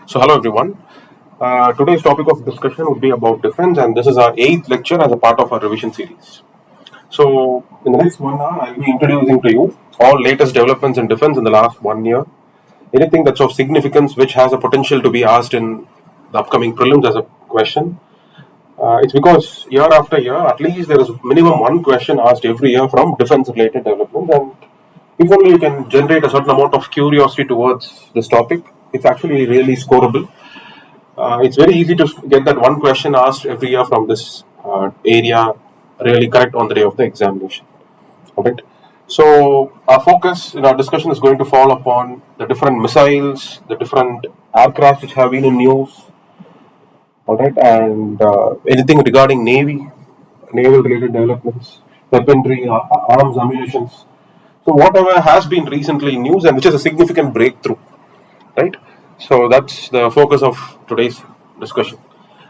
So, hello everyone. Today's topic of discussion would be about defense, and this is our 8th lecture as a part of our revision series. So, in the next 1 hour, I'll be introducing to you all latest developments in defense in the last 1 year. Anything that's of significance which has a potential to be asked in the upcoming prelims as a question. It's because year after year, at least there is minimum one question asked every year from defense-related developments, and if only you can generate a certain amount of curiosity towards this topic, it's actually really scoreable. It's very easy to get that one question asked every year from this area really correct on the day of the examination. Alright. So our focus in our discussion is going to fall upon the different missiles, the different aircraft which have been in news, alright, and anything regarding Navy, naval related developments, weaponry, arms, ammunitions. So whatever has been recently in news and which is a significant breakthrough, right? So that's the focus of today's discussion.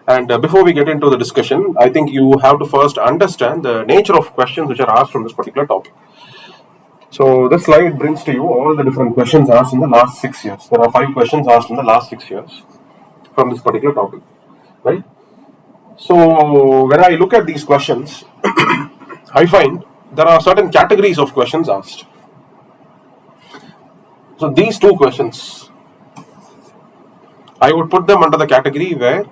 And before we get into the discussion, I think you have to first understand the nature of questions which are asked from this particular topic. So this slide brings to you all the different questions asked in the last 6 years. There are 5 questions asked in the last 6 years from this particular topic, right? So when I look at these questions, I find there are certain categories of questions asked. So these 2 questions, I would put them under the category where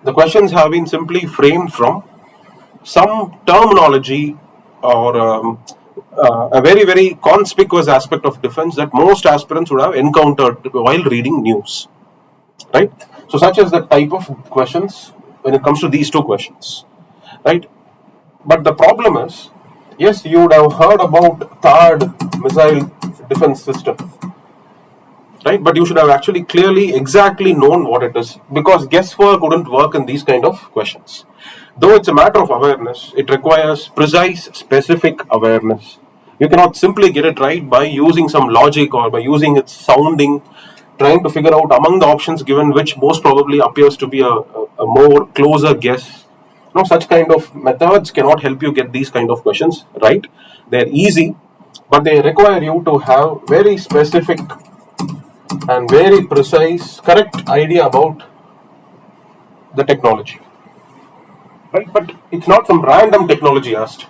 the questions have been simply framed from some terminology or a very, very conspicuous aspect of defense that most aspirants would have encountered while reading news. Right? So such is the type of questions when it comes to these 2 questions. Right? But the problem is, yes, you would have heard about THAAD missile defense system. Right? But you should have actually clearly exactly known what it is, because guesswork wouldn't work in these kind of questions. Though it's a matter of awareness, it requires precise, specific awareness. You cannot simply get it right by using some logic or by using its sounding, trying to figure out among the options given which most probably appears to be a more closer guess. No, such kind of methods cannot help you get these kind of questions right. They're easy, but they require you to have very specific and very precise, correct idea about the technology. Right? But it's not some random technology asked.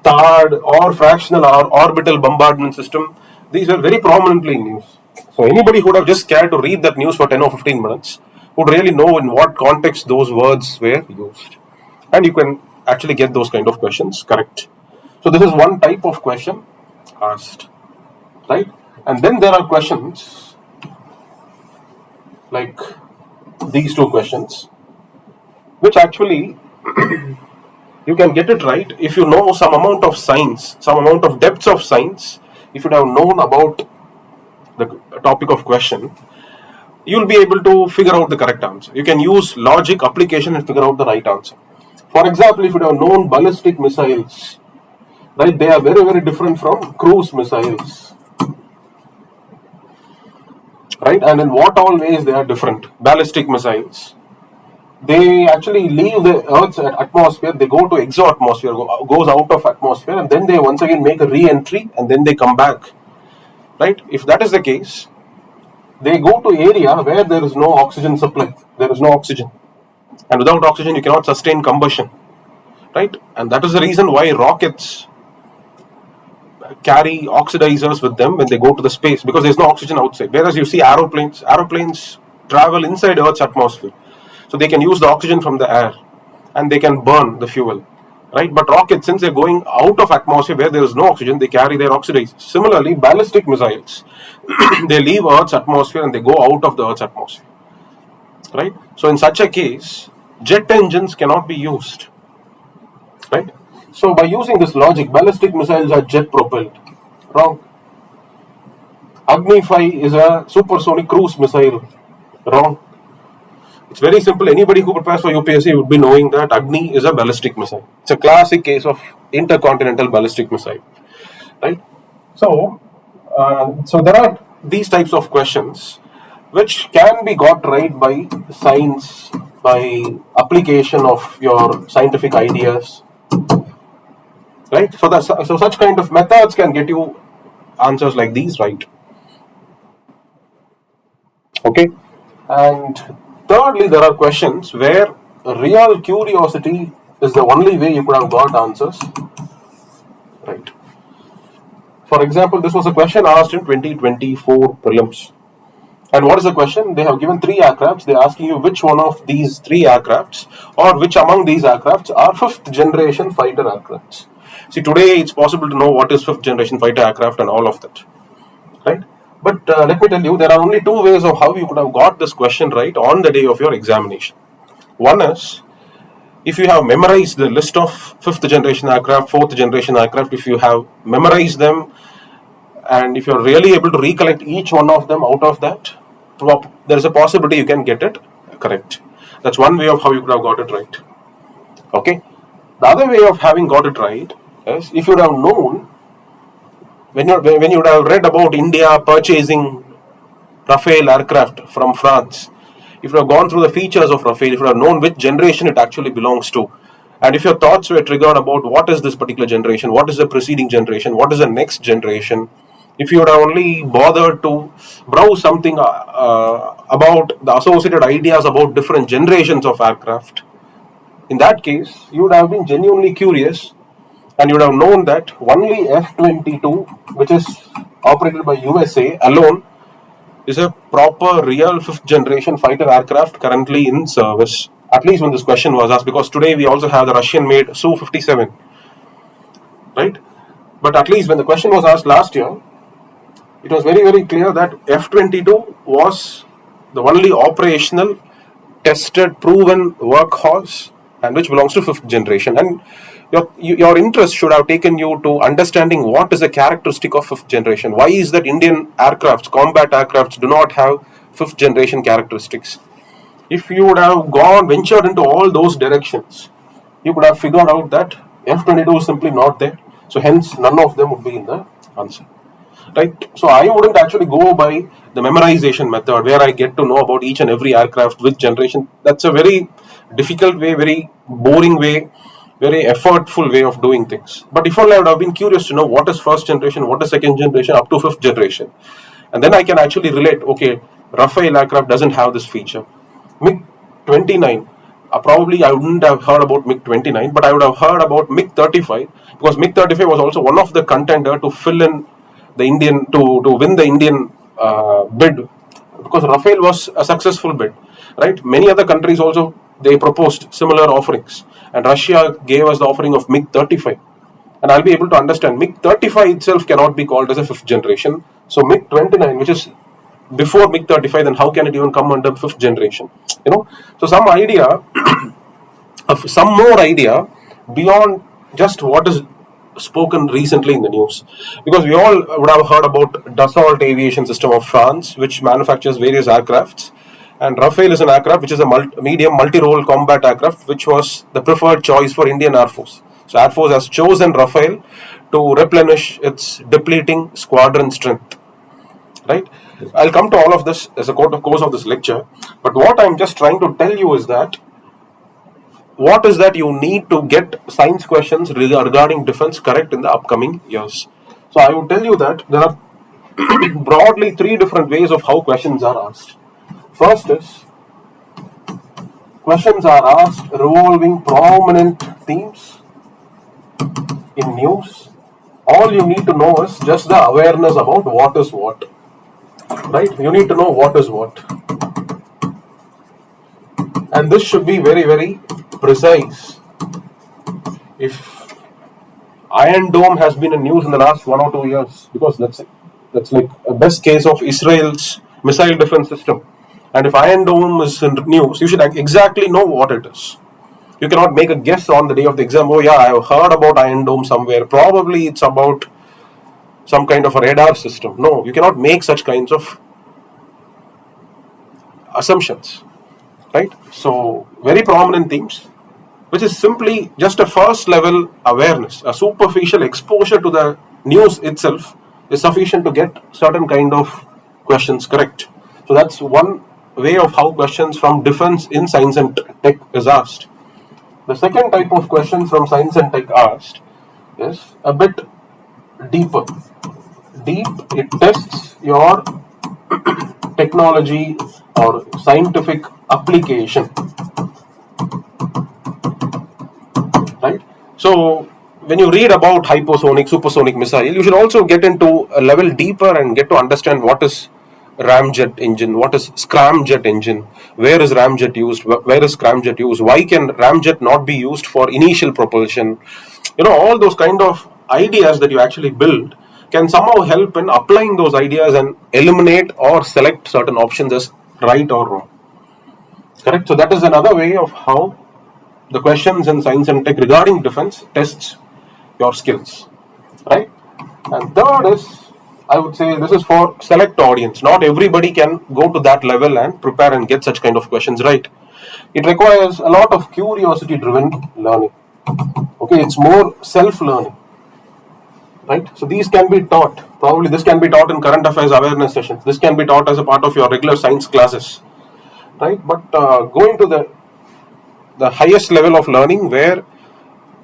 THAAD or fractional or orbital bombardment system, these are very prominently in news. So anybody who would have just cared to read that news for 10 or 15 minutes would really know in what context those words were used. And you can actually get those kind of questions correct. So this is one type of question asked. Right? And then there are questions like these 2 questions, which actually you can get it right if you know some amount of science, some amount of depths of science. If you have known about the topic of question, you'll be able to figure out the correct answer. You can use logic application and figure out the right answer. For example, if you have known ballistic missiles, right, they are very, very different from cruise missiles. Right? And in what all ways they are different? Ballistic missiles, they actually leave the Earth's atmosphere, they go to exo-atmosphere, goes out of atmosphere, and then they once again make a re-entry, and then they come back. Right? If that is the case, they go to area where there is no oxygen supply, there is no oxygen. And without oxygen, you cannot sustain combustion. Right? And that is the reason why rockets carry oxidizers with them when they go to the space, because there's no oxygen outside. Whereas you see aeroplanes travel inside Earth's atmosphere. So they can use the oxygen from the air and they can burn the fuel. Right? But rockets, since they're going out of atmosphere where there is no oxygen, they carry their oxidizers. Similarly, ballistic missiles, they leave Earth's atmosphere and they go out of the Earth's atmosphere. Right? So in such a case, jet engines cannot be used. Right? So by using this logic, ballistic missiles are jet propelled. Wrong. Agni 5 is a supersonic cruise missile. Wrong. It's very simple. Anybody who prepares for UPSC would be knowing that Agni is a ballistic missile. It's a classic case of intercontinental ballistic missile. Right? So there are these types of questions which can be got right by science, by application of your scientific ideas. Right? So such kind of methods can get you answers like these right. Okay. And thirdly, there are questions where real curiosity is the only way you could have got answers. Right. For example, this was a question asked in 2024 prelims. And what is the question? They have given three aircrafts. They're asking you which one of these three aircrafts or which among these aircrafts are fifth generation fighter aircrafts. See, today it's possible to know what is fifth generation fighter aircraft and all of that. Right? But let me tell you, there are only two ways of how you could have got this question right on the day of your examination. One is, if you have memorized the list of fifth generation aircraft, fourth generation aircraft, if you have memorized them, and if you're really able to recollect each one of them out of that, there is a possibility you can get it correct. That's one way of how you could have got it right. Okay. The other way of having got it right is if you would have known when you would have read about India purchasing Rafale aircraft from France. If you have gone through the features of Rafale, if you have known which generation it actually belongs to, and if your thoughts were triggered about what is this particular generation, what is the preceding generation, what is the next generation, if you would have only bothered to browse something about the associated ideas about different generations of aircraft, in that case, you would have been genuinely curious and you would have known that only F-22, which is operated by USA alone, is a proper real fifth generation fighter aircraft currently in service. At least when this question was asked, because today we also have the Russian made Su-57, right? But at least when the question was asked last year, it was very, very clear that F-22 was the only operational, tested, proven workhorse and which belongs to fifth generation. And your interest should have taken you to understanding what is the characteristic of fifth generation. Why is that Indian aircrafts, combat aircrafts, do not have fifth generation characteristics? If you would have ventured into all those directions, you could have figured out that F-22 is simply not there. So hence, none of them would be in the answer. Right? So I wouldn't actually go by the memorization method where I get to know about each and every aircraft with generation. That's a very difficult way, very boring way, very effortful way of doing things. But if only I would have been curious to know what is first generation, what is second generation, up to fifth generation. And then I can actually relate, okay, Rafale aircraft doesn't have this feature. MiG-29, probably I wouldn't have heard about MiG-29, but I would have heard about MiG-35 because MiG-35 was also one of the contender to fill in the Indian, to win the Indian bid, because Rafale was a successful bid, right? Many other countries also, they proposed similar offerings, and Russia gave us the offering of MiG-35. And I'll be able to understand MiG-35 itself cannot be called as a fifth generation. So MiG-29, which is before MiG-35, then how can it even come under fifth generation? So some idea of some more idea beyond just what is spoken recently in the news, because we all would have heard about Dassault Aviation System of France, which manufactures various aircrafts, and Rafale is an aircraft which is a medium multi-role combat aircraft, which was the preferred choice for Indian Air Force. So Air Force has chosen Rafale to replenish its depleting squadron strength. Right? I'll come to all of this as a course of this lecture, but what I'm just trying to tell you is that what is that you need to get science questions regarding defense correct in the upcoming years. So I would tell you that there are broadly three different ways of how questions are asked. First is, questions are asked revolving prominent themes in news. All you need to know is just the awareness about what is what. Right? You need to know what is what. And this should be very, very precise. If Iron Dome has been in news in the last 1 or 2 years, because that's like a best case of Israel's missile defense system. And if Iron Dome is in news, you should exactly know what it is. You cannot make a guess on the day of the exam. Oh yeah, I have heard about Iron Dome somewhere. Probably it's about some kind of a radar system. No, you cannot make such kinds of assumptions. Right? So, very prominent themes, which is simply just a first level awareness, a superficial exposure to the news itself is sufficient to get certain kind of questions correct. So that's one way of how questions from defense in science and tech is asked. The second type of question from science and tech asked is a bit deeper. Deep, it tests your technology or scientific application, right? So when you read about hypersonic, supersonic missile, you should also get into a level deeper and get to understand what is ramjet engine, what is scramjet engine, where is ramjet used, where is scramjet used, why can ramjet not be used for initial propulsion. All those kind of ideas that you actually build can somehow help in applying those ideas and eliminate or select certain options as right or wrong. Correct? So that is another way of how the questions in science and tech regarding defense tests your skills, right? And third is, I would say, this is for select audience. Not everybody can go to that level and prepare and get such kind of questions right. It requires a lot of curiosity driven learning. Okay, it's more self learning, right? So these can be taught. Probably this can be taught in current affairs awareness sessions. This can be taught as a part of your regular science classes, right? But going to the highest level of learning, where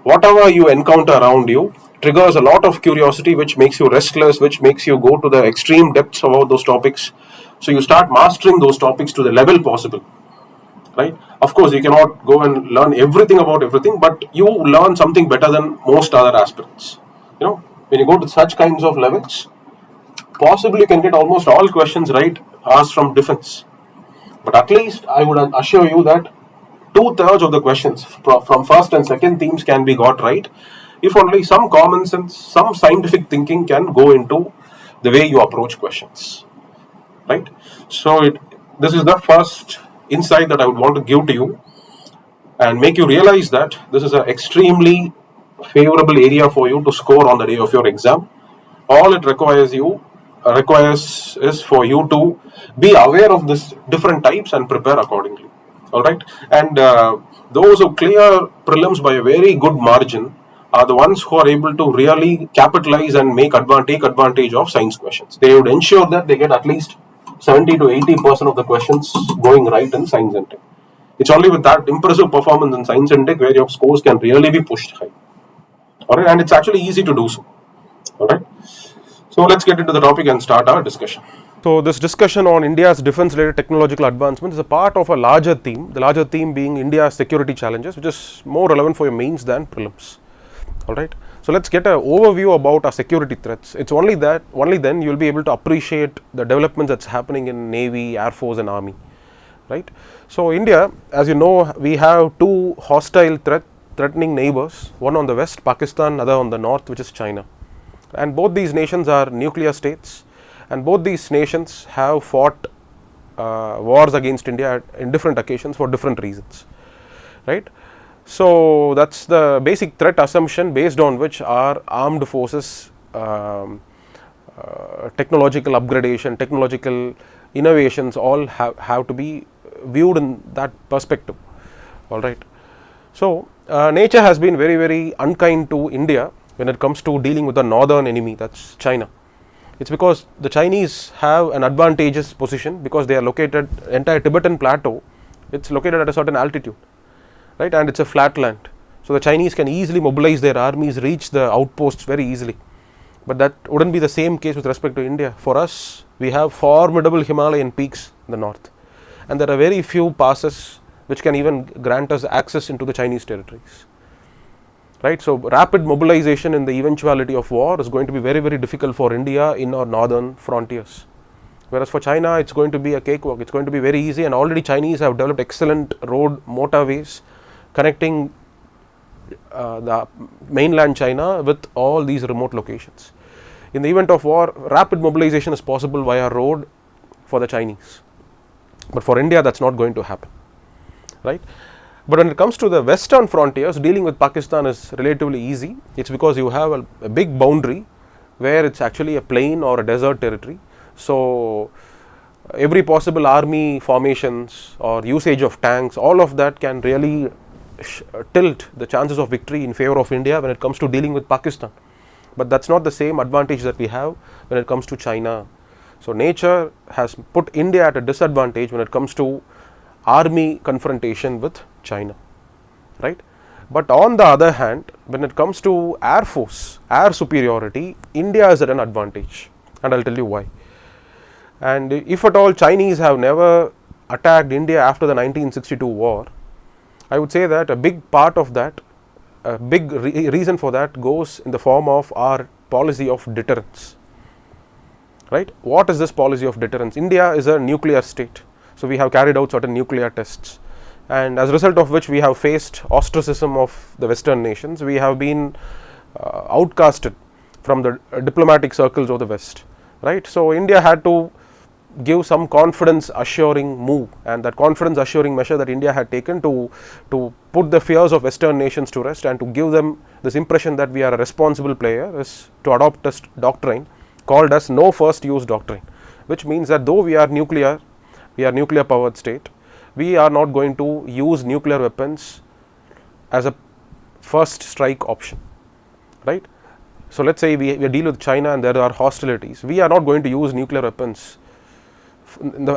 whatever you encounter around you triggers a lot of curiosity, which makes you restless, which makes you go to the extreme depths about those topics. So you start mastering those topics to the level possible, right? Of course, you cannot go and learn everything about everything, but you learn something better than most other aspirants. When you go to such kinds of levels, possibly you can get almost all questions right asked from defense. But at least I would assure you that 2/3 of the questions from first and second themes can be got right, if only some common sense, some scientific thinking can go into the way you approach questions, right? So this is the first insight that I would want to give to you and make you realize that this is an extremely favorable area for you to score on the day of your exam. All it requires is for you to be aware of this different types and prepare accordingly. All right, and those who clear prelims by a very good margin are the ones who are able to really capitalize and take advantage of science questions. They would ensure that they get at least 70 to 80% of the questions going right in science and tech. It's only with that impressive performance in science and tech where your scores can really be pushed high. All right, and it's actually easy to do so. All right, so let's get into the topic and start our discussion. So this discussion on India's defense-related technological advancements is a part of a larger theme, the larger theme being India's security challenges, which is more relevant for your mains than prelims. Alright, so let's get an overview about our security threats. It's only then you will be able to appreciate the developments that's happening in Navy, Air Force and Army. Right. So India, as you know, we have two hostile threatening neighbors, one on the west, Pakistan, other on the north, which is China. And both these nations are nuclear states. And both these nations have fought wars against India in different occasions for different reasons, right? So that's the basic threat assumption based on which our armed forces technological upgradation, technological innovations all have to be viewed in that perspective. All right. So nature has been very, very unkind to India when it comes to dealing with the northern enemy, that's China. It's because the Chinese have an advantageous position because they are located, entire Tibetan plateau, it's located at a certain altitude, right, and it's a flat land. So the Chinese can easily mobilize their armies, reach the outposts very easily. But that wouldn't be the same case with respect to India. For us, we have formidable Himalayan peaks in the north, and there are very few passes which can even grant us access into the Chinese territories. Right, so rapid mobilization in the eventuality of war is going to be very, very difficult for India in our northern frontiers. Whereas for China, it's going to be a cakewalk. It's going to be very easy, and already Chinese have developed excellent road motorways connecting the mainland China with all these remote locations. In the event of war, rapid mobilization is possible via road for the Chinese. But for India, that's not going to happen. Right. But when it comes to the western frontiers, dealing with Pakistan is relatively easy. It's because you have a big boundary where it's actually a plain or a desert territory. So every possible army formations or usage of tanks, all of that can really tilt the chances of victory in favor of India when it comes to dealing with Pakistan. But that's not the same advantage that we have when it comes to China. So nature has put India at a disadvantage when it comes to army confrontation with China, right? But on the other hand, when it comes to air force, air superiority, India is at an advantage, and I'll tell you why. And if at all Chinese have never attacked India after the 1962 war, I would say that a big part of that, a big reason for that goes in the form of our policy of deterrence. Right? What is this policy of deterrence? India is a nuclear state, so we have carried out certain nuclear tests, and as a result of which we have faced ostracism of the Western nations. We have been outcasted from the diplomatic circles of the West. Right? So India had to give some confidence assuring move, and that confidence assuring measure that India had taken to put the fears of Western nations to rest and to give them this impression that we are a responsible player is to adopt a doctrine called as no first use doctrine, which means that though we are nuclear powered state, we are not going to use nuclear weapons as a first strike option. Right? So let's say we deal with China and there are hostilities, we are not going to use nuclear weapons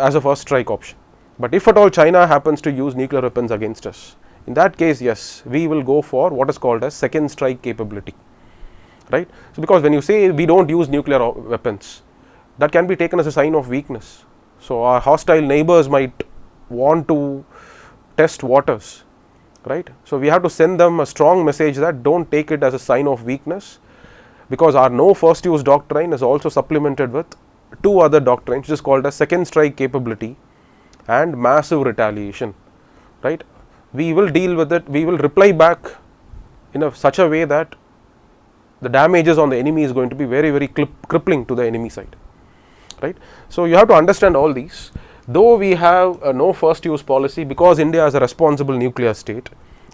as a first strike option. But if at all China happens to use nuclear weapons against us, in that case, yes, we will go for what is called as second strike capability. Right? So because when you say we don't use nuclear weapons, that can be taken as a sign of weakness. So our hostile neighbors might want to test waters. Right? So we have to send them a strong message that don't take it as a sign of weakness, because our no first use doctrine is also supplemented with two other doctrines, which is called as second strike capability and massive retaliation. Right? We will deal with it, we will reply back in such a way that the damages on the enemy is going to be very, very crippling to the enemy side. Right? So you have to understand all these. Though we have a no first use policy, because India is a responsible nuclear state,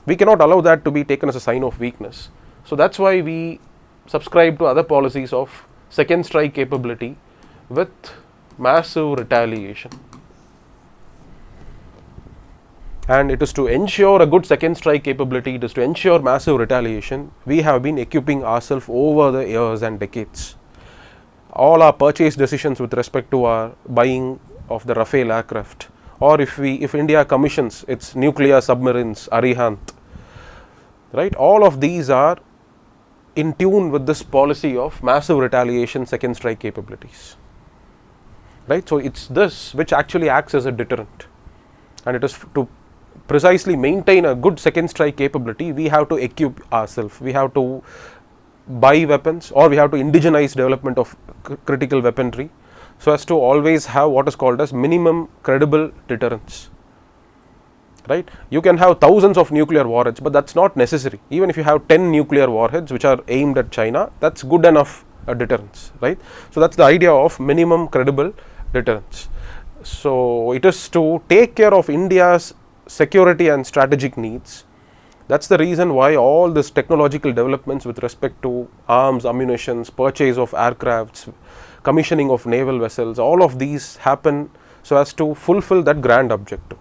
we cannot allow that to be taken as a sign of weakness. So that's why we subscribe to other policies of second strike capability with massive retaliation. And it is to ensure a good second strike capability, it is to ensure massive retaliation, we have been equipping ourselves over the years and decades. All our purchase decisions with respect to our buying of the Rafale aircraft, or if India commissions its nuclear submarines, Arihant, right, all of these are in tune with this policy of massive retaliation, second strike capabilities. Right? So it's this which actually acts as a deterrent, and it is to precisely maintain a good second strike capability, we have to equip ourselves, we have to buy weapons, or we have to indigenize development of critical weaponry, so as to always have what is called as minimum credible deterrence. Right? You can have thousands of nuclear warheads, but that's not necessary. Even if you have 10 nuclear warheads which are aimed at China, that's good enough a deterrence. Right? So that's the idea of minimum credible deterrence. So it is to take care of India's security and strategic needs. That's the reason why all this technological developments with respect to arms, ammunitions, purchase of aircrafts, commissioning of naval vessels, all of these happen so as to fulfill that grand objective.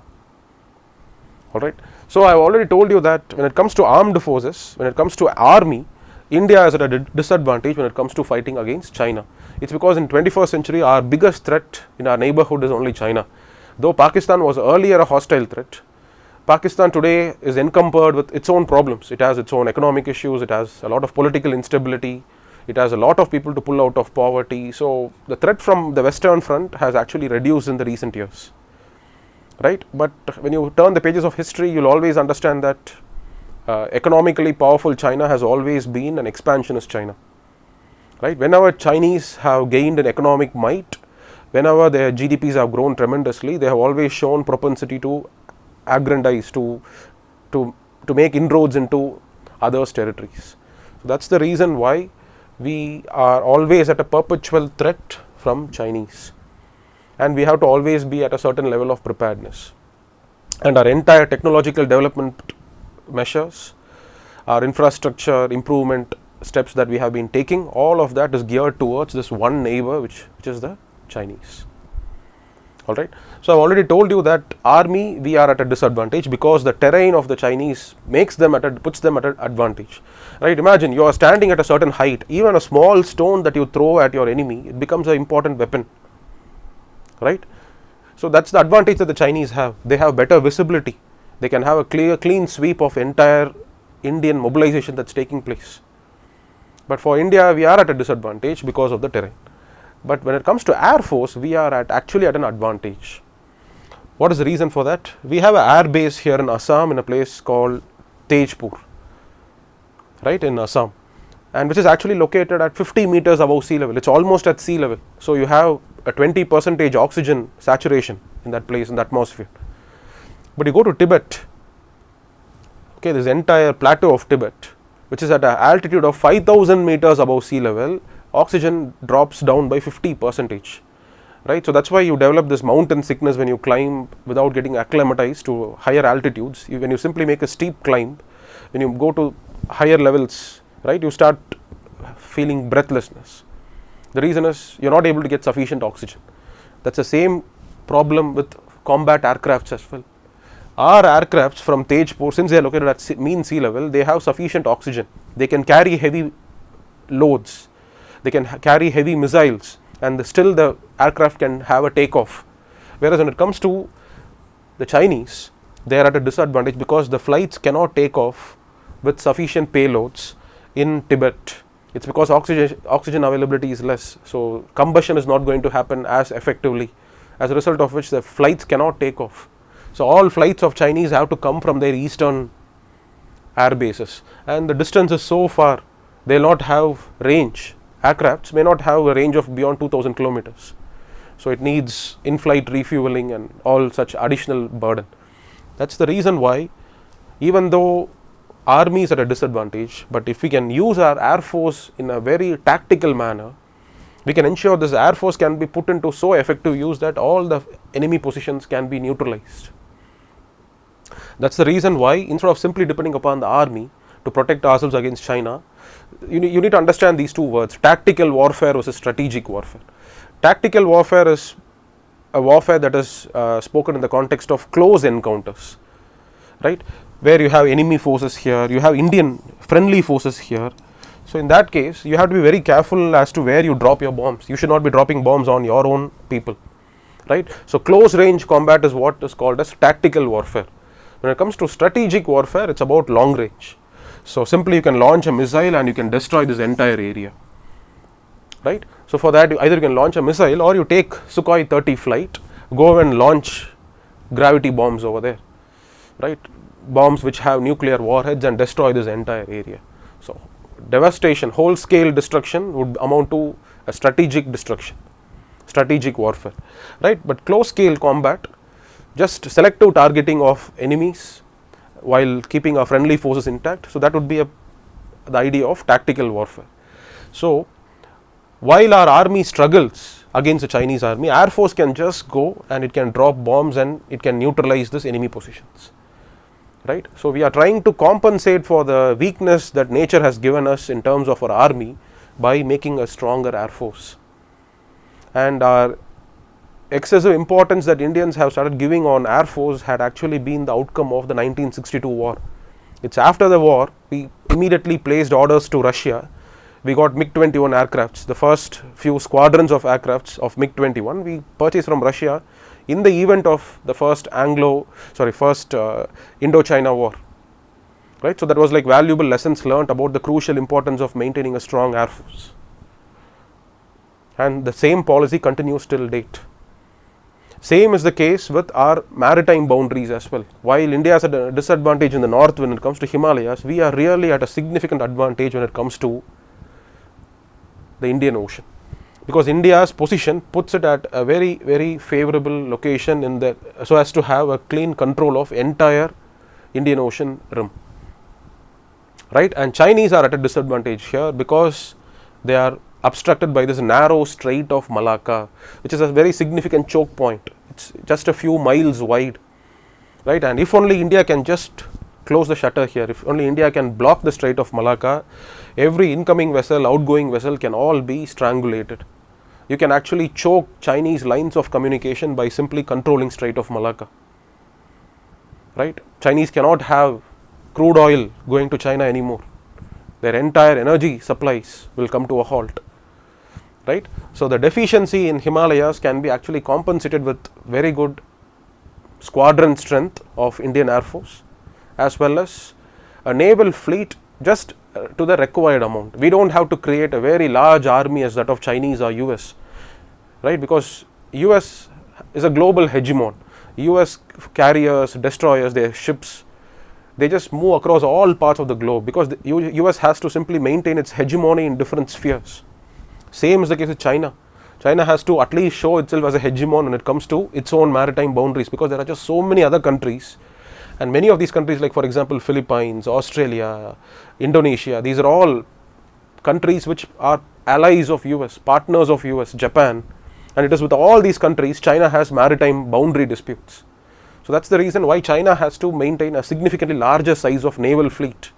Alright. So I have already told you that when it comes to armed forces, when it comes to army, India is at a disadvantage when it comes to fighting against China. It's because in 21st century our biggest threat in our neighborhood is only China. Though Pakistan was earlier a hostile threat, Pakistan today is encumbered with its own problems. It has its own economic issues, it has a lot of political instability, it has a lot of people to pull out of poverty. So the threat from the Western front has actually reduced in the recent years. Right? But when you turn the pages of history, you'll always understand that economically powerful China has always been an expansionist China. Right? Whenever Chinese have gained an economic might, whenever their GDPs have grown tremendously, they have always shown propensity to aggrandize, to make inroads into others' territories. So that's the reason why we are always at a perpetual threat from Chinese, and we have to always be at a certain level of preparedness. And our entire technological development measures, our infrastructure improvement steps that we have been taking, all of that is geared towards this one neighbor, which is the Chinese. Alright. So I've already told you that army, we are at a disadvantage because the terrain of the Chinese puts them at an advantage. Right? Imagine you are standing at a certain height, even a small stone that you throw at your enemy, it becomes an important weapon. Right? So that's the advantage that the Chinese have. They have better visibility. They can have a clean sweep of entire Indian mobilization that's taking place. But for India, we are at a disadvantage because of the terrain. But when it comes to Air Force, we are actually at an advantage. What is the reason for that? We have an air base here in Assam in a place called Tejpur, right, in Assam, and which is actually located at 50 meters above sea level. It's almost at sea level. So you have a 20% oxygen saturation in that place, in the atmosphere. But you go to Tibet, okay, this entire plateau of Tibet, which is at an altitude of 5,000 meters above sea level, oxygen drops down by 50%. Right, so that's why you develop this mountain sickness when you climb without getting acclimatized to higher altitudes. When you simply make a steep climb, when you go to higher levels, right, you start feeling breathlessness. The reason is you're not able to get sufficient oxygen. That's the same problem with combat aircrafts as well. Our aircrafts from Tejpur, since they are located at mean sea level, they have sufficient oxygen. They can carry heavy loads, they can carry heavy missiles, and still the aircraft can have a takeoff. Whereas when it comes to the Chinese, they are at a disadvantage because the flights cannot take off with sufficient payloads in Tibet. It's because oxygen availability is less, so combustion is not going to happen as effectively, as a result of which the flights cannot take off. So all flights of Chinese have to come from their eastern air bases, and the distance is so far, they will not have range. Aircrafts may not have a range of beyond 2000 kilometers. So it needs in-flight refueling and all such additional burden. That's the reason why, even though army is at a disadvantage, but if we can use our air force in a very tactical manner, we can ensure this air force can be put into so effective use that all the enemy positions can be neutralized. That's the reason why, instead of simply depending upon the army to protect ourselves against China, you need to understand these two words: tactical warfare versus strategic warfare. Tactical warfare is a warfare that is spoken in the context of close encounters, right, where you have enemy forces here, you have Indian friendly forces here. So in that case, you have to be very careful as to where you drop your bombs. You should not be dropping bombs on your own people, right? So close range combat is what is called as tactical warfare. When it comes to strategic warfare, it's about long range. So simply you can launch a missile and you can destroy this entire area, right? So for that, either you can launch a missile or you take Sukhoi 30 flight, go and launch gravity bombs over there, right? Bombs which have nuclear warheads, and destroy this entire area. So devastation, whole scale destruction would amount to a strategic destruction, strategic warfare, right? But close scale combat, just selective targeting of enemies while keeping our friendly forces intact. So that would be the idea of tactical warfare. So while our army struggles against the Chinese army, Air Force can just go and it can drop bombs and it can neutralize this enemy positions, right? So we are trying to compensate for the weakness that nature has given us in terms of our army by making a stronger Air Force. And our excessive importance that Indians have started giving on Air Force had actually been the outcome of the 1962 war. It's after the war, we immediately placed orders to Russia. We got MiG-21 aircrafts, the first few squadrons of aircrafts of MiG-21 we purchased from Russia in the event of the first Indo-China war, right? So that was like valuable lessons learned about the crucial importance of maintaining a strong Air Force. And the same policy continues till date. Same is the case with our maritime boundaries as well. While India is at a disadvantage in the north when it comes to Himalayas, we are really at a significant advantage when it comes to the Indian Ocean, because India's position puts it at a very, very favorable location in the, so as to have a clean control of entire Indian Ocean rim, right? And Chinese are at a disadvantage here because they are obstructed by this narrow Strait of Malacca, which is a very significant choke point. It's just a few miles wide, right? And if only India can just close the shutter here, if only India can block the Strait of Malacca, every incoming vessel, outgoing vessel can all be strangulated. You can actually choke Chinese lines of communication by simply controlling Strait of Malacca, right? Chinese cannot have crude oil going to China anymore. Their entire energy supplies will come to a halt, right? So the deficiency in Himalayas can be actually compensated with very good squadron strength of Indian Air Force, as well as a naval fleet just to the required amount. We don't have to create a very large army as that of Chinese or US. right? Because US is a global hegemon. US carriers, destroyers, their ships, they just move across all parts of the globe because the US has to simply maintain its hegemony in different spheres. Same is the case with China. China has to at least show itself as a hegemon when it comes to its own maritime boundaries, because there are just so many other countries, and many of these countries, like for example Philippines, Australia, Indonesia, these are all countries which are allies of US, partners of US, Japan, and it is with all these countries China has maritime boundary disputes. So that's the reason why China has to maintain a significantly larger size of naval fleet.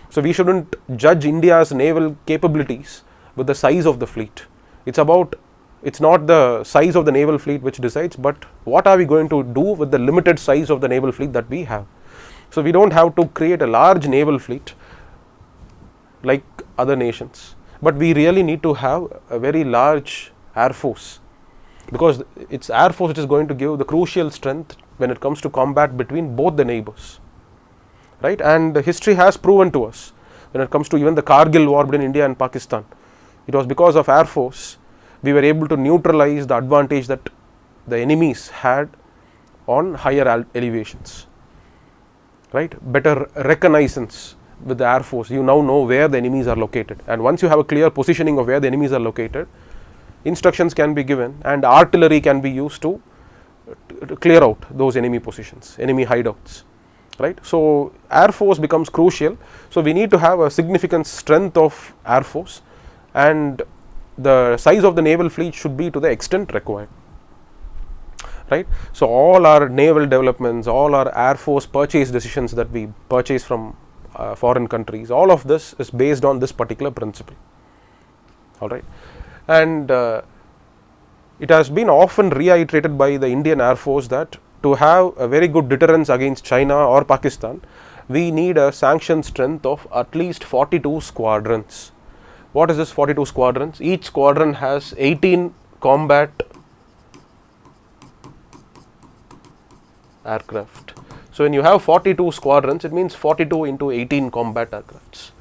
So we shouldn't judge India's naval capabilities with the size of the fleet. It's not the size of the naval fleet which decides, but what are we going to do with the limited size of the naval fleet that we have. So we don't have to create a large naval fleet like other nations, but we really need to have a very large air force, because it's air force which is going to give the crucial strength when it comes to combat between both the neighbors, right? And history has proven to us, when it comes to even the Kargil war between India and Pakistan, it was because of air force we were able to neutralize the advantage that the enemies had on higher elevations, right? Better reconnaissance with the air force. You now know where the enemies are located, and once you have a clear positioning of where the enemies are located, instructions can be given and artillery can be used to clear out those enemy positions, enemy hideouts, right? So air force becomes crucial. So we need to have a significant strength of air force, and the size of the naval fleet should be to the extent required, right? So all our naval developments, all our air force purchase decisions that we purchase from foreign countries, all of this is based on this particular principle, all right? And it has been often reiterated by the Indian Air Force that to have a very good deterrence against China or Pakistan, we need a sanctioned strength of at least 42 squadrons. What is this 42 squadrons? Each squadron has 18 combat aircraft. So when you have 42 squadrons, it means 42 into 18 combat aircrafts.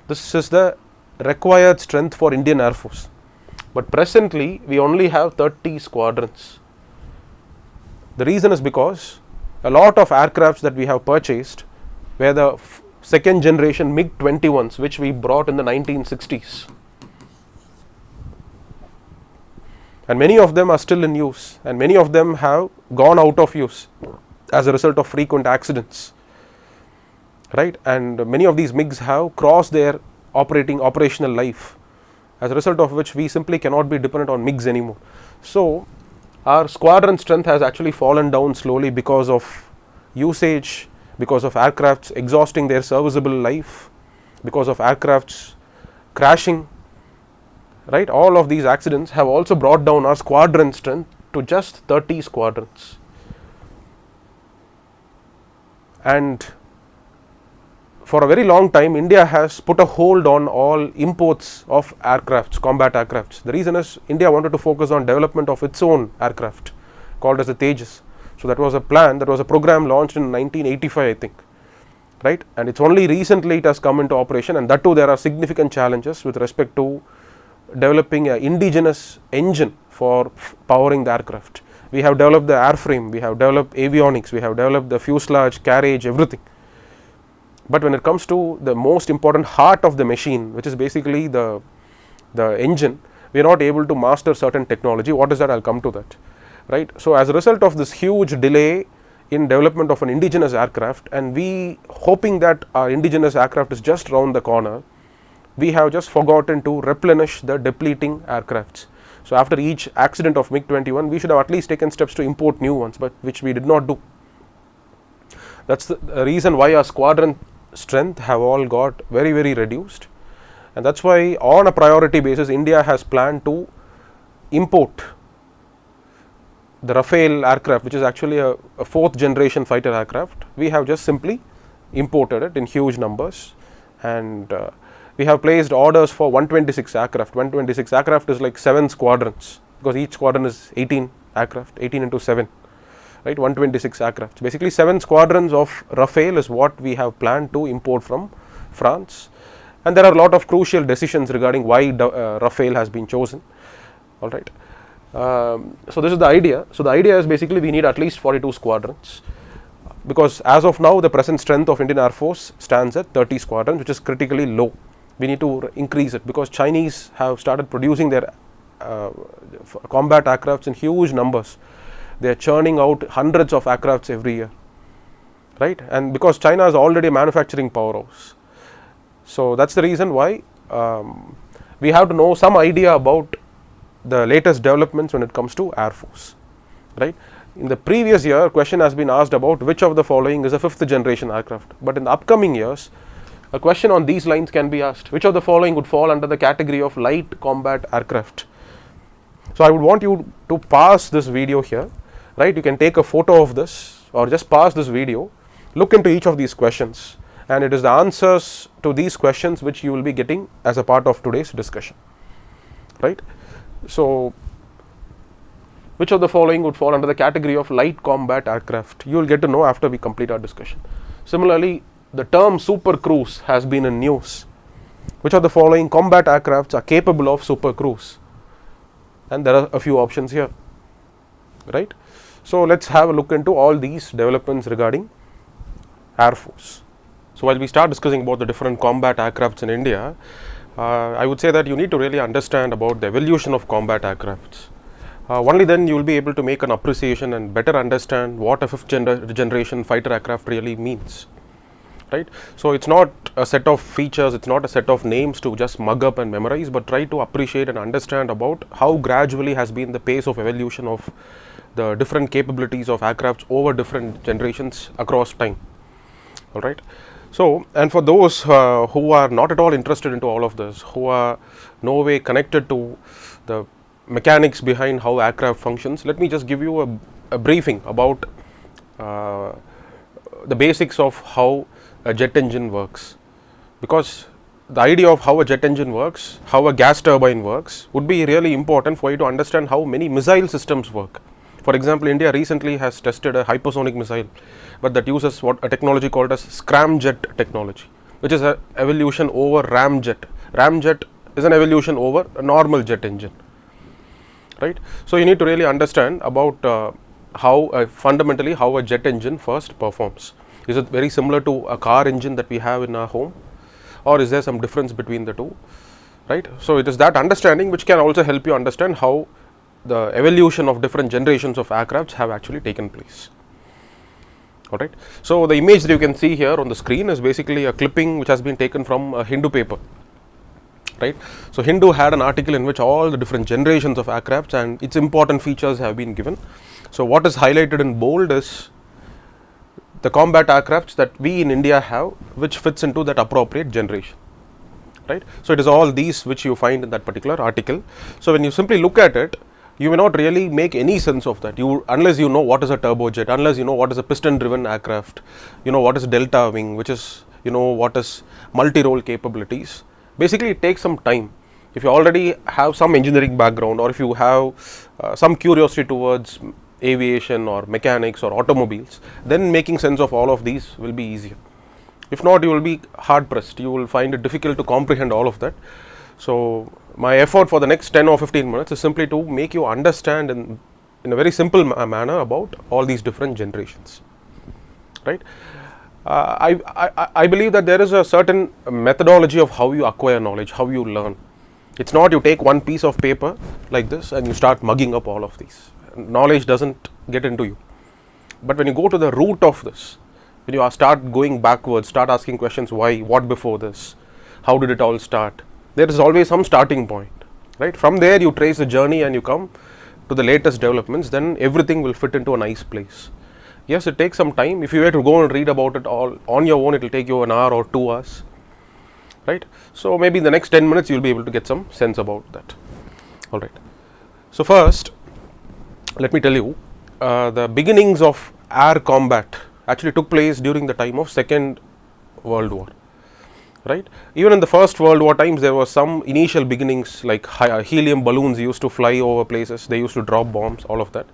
This is the required strength for Indian Air Force. But presently we only have 30 squadrons. The reason is because a lot of aircrafts that we have purchased were the second generation MiG-21s, which we brought in the 1960s, and many of them are still in use, and many of them have gone out of use as a result of frequent accidents, right? And many of these MiGs have crossed their operational life, as a result of which we simply cannot be dependent on MiGs anymore. So our squadron strength has actually fallen down slowly because of usage, because of aircrafts exhausting their serviceable life, because of aircrafts crashing, right? All of these accidents have also brought down our squadron strength to just 30 squadrons. And for a very long time, India has put a hold on all imports of aircrafts, combat aircrafts. The reason is India wanted to focus on development of its own aircraft called as the Tejas. So that was a plan, that was a program launched in 1985, I think, right? And it's only recently it has come into operation, and that too there are significant challenges with respect to developing an indigenous engine for powering the aircraft. We have developed the airframe, we have developed avionics, we have developed the fuselage, carriage, everything. But when it comes to the most important heart of the machine, which is basically the engine, we are not able to master certain technology. What is that? I'll come to that, right? So as a result of this huge delay in development of an indigenous aircraft, and we hoping that our indigenous aircraft is just around the corner, we have just forgotten to replenish the depleting aircrafts. So after each accident of MiG-21, we should have at least taken steps to import new ones, but which we did not do. That's the reason why our squadron strength have all got very, very reduced, and that's why on a priority basis India has planned to import the Rafale aircraft, which is actually a fourth generation fighter aircraft. We have just simply imported it in huge numbers, and we have placed orders for 126 aircraft. 126 aircraft is like 7 squadrons, because each squadron is 18 aircraft, 18 into 7. Right, 126 aircraft. Basically 7 squadrons of Rafale is what we have planned to import from France, and there are a lot of crucial decisions regarding why Rafale has been chosen. All right, So this is the idea. So the idea is basically we need at least 42 squadrons, because as of now the present strength of Indian Air Force stands at 30 squadrons, which is critically low. We need to increase it because Chinese have started producing their combat aircrafts in huge numbers. They are churning out hundreds of aircrafts every year, right? And because China is already a manufacturing powerhouse, so that's the reason why we have to know some idea about the latest developments when it comes to Air Force, right? In the previous year, question has been asked about which of the following is a 5th generation aircraft, but in the upcoming years, a question on these lines can be asked: which of the following would fall under the category of light combat aircraft? So I would want you to pause this video here, right? You can take a photo of this or just pause this video, look into each of these questions, and it is the answers to these questions which you will be getting as a part of today's discussion, right? So which of the following would fall under the category of light combat aircraft? You will get to know after we complete our discussion. Similarly, the term super cruise has been in news. Which of the following combat aircrafts are capable of super cruise? And there are a few options here, right? So let's have a look into all these developments regarding Air Force. So while we start discussing about the different combat aircrafts in India, I would say that you need to really understand about the evolution of combat aircrafts. Only then you will be able to make an appreciation and better understand what a 5th generation fighter aircraft really means, right? So it's not a set of features, it's not a set of names to just mug up and memorize, but try to appreciate and understand about how gradually has been the pace of evolution of the different capabilities of aircrafts over different generations across time, all right? So, and for those who are not at all interested into all of this, who are no way connected to the mechanics behind how aircraft functions, let me just give you a briefing about the basics of how a jet engine works, because the idea of how a jet engine works, how a gas turbine works, would be really important for you to understand how many missile systems work. For example, India recently has tested a hypersonic missile, but that uses what a technology called as scramjet technology, which is an evolution over ramjet. Ramjet is an evolution over a normal jet engine, right? So you need to really understand about fundamentally how a jet engine first performs. Is it very similar to a car engine that we have in our home, or is there some difference between the two, right? So it is that understanding which can also help you understand how the evolution of different generations of aircrafts have actually taken place, all right? So the image that you can see here on the screen is basically a clipping which has been taken from a Hindu paper, right? So Hindu had an article in which all the different generations of aircrafts and its important features have been given. So what is highlighted in bold is the combat aircrafts that we in India have, which fits into that appropriate generation, right? So it is all these which you find in that particular article. So when you simply look at it, you may not really make any sense of that, unless you know what is a turbojet, unless you know what is a piston driven aircraft, you know what is delta wing, which is, you know, what is multi-role capabilities. Basically it takes some time. If you already have some engineering background, or if you have some curiosity towards aviation or mechanics or automobiles, then making sense of all of these will be easier. If not, you will be hard pressed, you will find it difficult to comprehend all of that. So my effort for the next 10 or 15 minutes is simply to make you understand in a very simple manner about all these different generations, right? I believe that there is a certain methodology of how you acquire knowledge, how you learn. It's not you take one piece of paper like this and you start mugging up all of these. Knowledge doesn't get into you. But when you go to the root of this, when you start going backwards, start asking questions, why, what before this, how did it all start, there is always some starting point, right? From there you trace the journey and you come to the latest developments, then everything will fit into a nice place. Yes, it takes some time. If you were to go and read about it all on your own, it will take you an hour or 2 hours, right? So maybe in the next 10 minutes you will be able to get some sense about that, all right? So first, let me tell you, the beginnings of air combat actually took place during the time of Second World War, right? Even in the First World War times, there were some initial beginnings, like helium balloons used to fly over places, they used to drop bombs, all of that.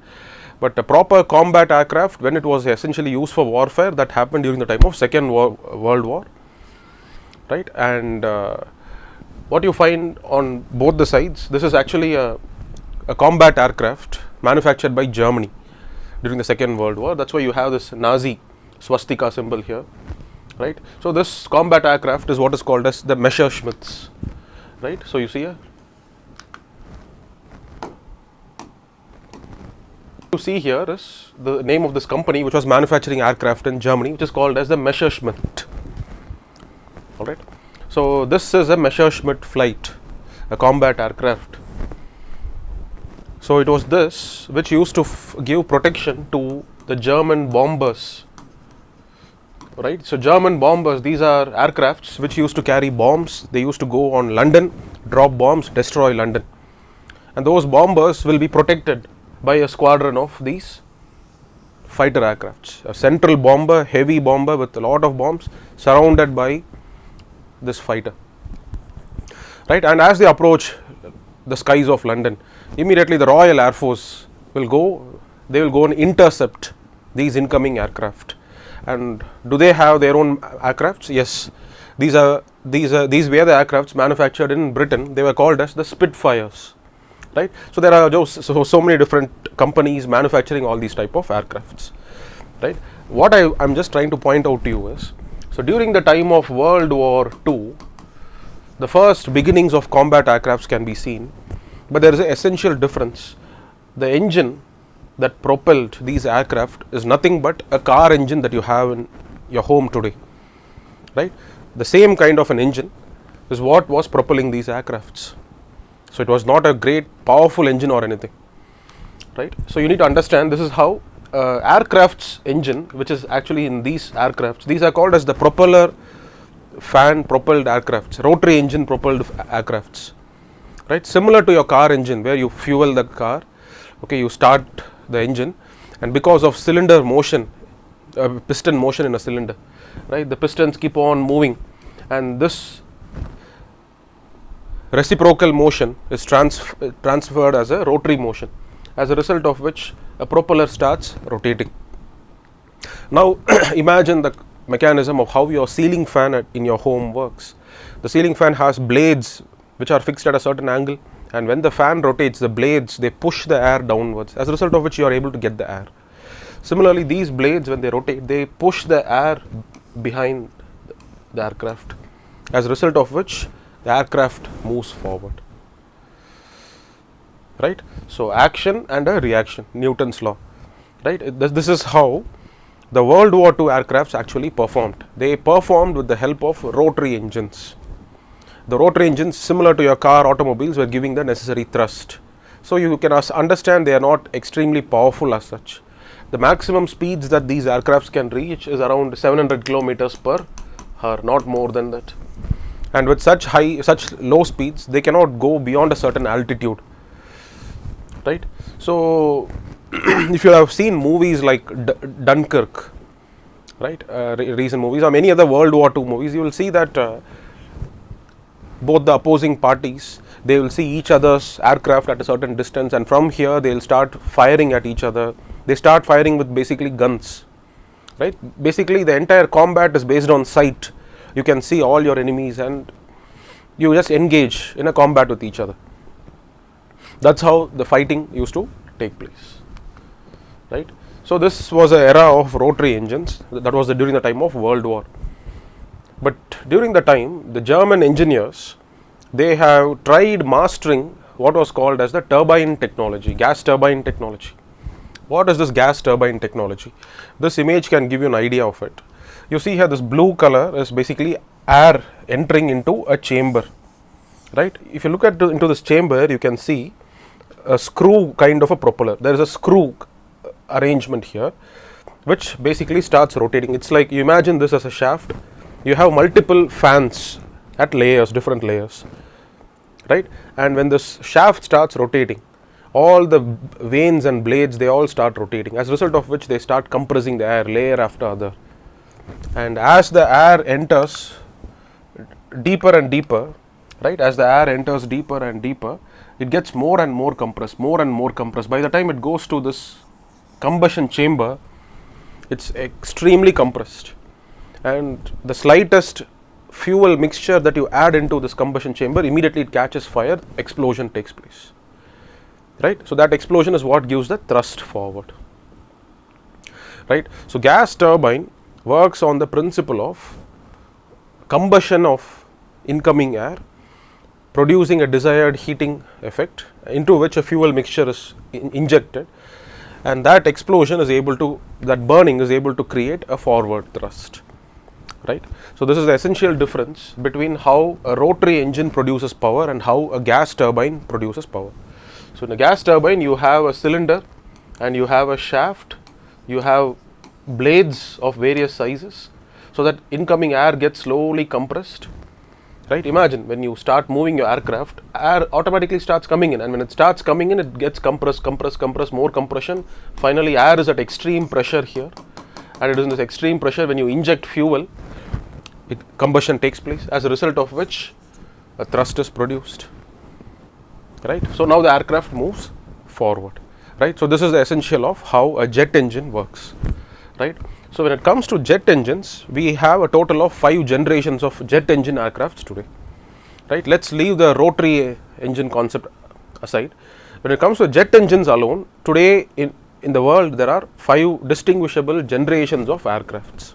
But a proper combat aircraft, when it was essentially used for warfare, that happened during the time of Second World War, right? And what you find on both the sides, this is actually a a combat aircraft manufactured by Germany during the Second World War. That's why you have this Nazi swastika symbol here, right? So this combat aircraft is what is called as the Messerschmitts, right? So you see here, you see here is the name of this company which was manufacturing aircraft in Germany, which is called as the Messerschmitt. All right. So this is a Messerschmitt flight, a combat aircraft. So it was this which used to give protection to the German bombers, right? So German bombers, these are aircrafts which used to carry bombs. They used to go on London, drop bombs, destroy London, and those bombers will be protected by a squadron of these fighter aircrafts. A central bomber, heavy bomber with a lot of bombs, surrounded by this fighter, right? And as they approach the skies of London, immediately the Royal Air Force will go, they will go and intercept these incoming aircraft. And do they have their own aircrafts? Yes, these were the aircrafts manufactured in Britain. They were called as the Spitfires, right? So there are just so many different companies manufacturing all these type of aircrafts, right? What I'm just trying to point out to you is, so during the time of World War II, the first beginnings of combat aircrafts can be seen, but there is an essential difference. The engine that propelled these aircraft is nothing but a car engine that you have in your home today, right? The same kind of an engine is what was propelling these aircrafts. So it was not a great powerful engine or anything, right? So you need to understand this is how aircraft's engine, which is actually in these aircrafts, these are called as the propeller fan propelled aircrafts, rotary engine propelled aircrafts, right? Similar to your car engine where you fuel the car, okay, you start the engine, and because of cylinder motion, piston motion in a cylinder, right, the pistons keep on moving, and this reciprocal motion is transferred as a rotary motion, as a result of which a propeller starts rotating. Now imagine the mechanism of how your ceiling fan in your home works. The ceiling fan has blades which are fixed at a certain angle, and when the fan rotates, the blades, they push the air downwards, as a result of which you are able to get the air. Similarly, these blades, when they rotate, they push the air behind the aircraft, as a result of which the aircraft moves forward, right? So action and a reaction, Newton's law, right? This is how the World War II aircrafts actually performed. They performed with the help of rotary engines. The rotary engines, similar to your car, automobiles, were giving the necessary thrust. So you can understand they are not extremely powerful as such. The maximum speeds that these aircrafts can reach is around 700 kilometers per hour, not more than that. And with such low speeds, they cannot go beyond a certain altitude, right? So if you have seen movies like Dunkirk, right, recent movies, or many other World War II movies, you will see that both the opposing parties, they will see each other's aircraft at a certain distance, and from here they will start firing at each other. They start firing with basically guns, right? Basically the entire combat is based on sight. You can see all your enemies and you just engage in a combat with each other. That's how the fighting used to take place, right? So this was an era of rotary engines. That was during the time of World War. But during the time, the German engineers, they have tried mastering what was called as the turbine technology, gas turbine technology. What is this gas turbine technology? This image can give you an idea of it. You see here, this blue color is basically air entering into a chamber, right? If you look into this chamber, you can see a screw kind of a propeller. There is a screw arrangement here which basically starts rotating. It's like, you imagine this as a shaft. You have multiple fans at layers, different layers, right? And when this shaft starts rotating, all the vanes and blades, they all start rotating, as a result of which they start compressing the air layer after other. And as the air enters deeper and deeper, right, as the air enters deeper and deeper, it gets more and more compressed, more and more compressed. By the time it goes to this combustion chamber, it's extremely compressed, and the slightest fuel mixture that you add into this combustion chamber, immediately it catches fire, explosion takes place. right? So that explosion is what gives the thrust forward, right? So gas turbine works on the principle of combustion of incoming air, producing a desired heating effect into which a fuel mixture is injected, and that explosion is able to, that burning is able to create a forward thrust, right? So this is the essential difference between how a rotary engine produces power and how a gas turbine produces power. So in a gas turbine you have a cylinder and you have a shaft, you have blades of various sizes, so that incoming air gets slowly compressed, right? Imagine when you start moving your aircraft, air automatically starts coming in, and when it starts coming in, it gets compressed, more compression. Finally air is at extreme pressure here, and it is in this extreme pressure when you inject fuel, combustion takes place, as a result of which a thrust is produced, right? So now the aircraft moves forward, right? So this is the essential of how a jet engine works, right? So when it comes to jet engines, we have a total of 5 generations of jet engine aircrafts today, right? Let's leave the rotary engine concept aside. When it comes to jet engines alone, today in the world there are 5 distinguishable generations of aircrafts.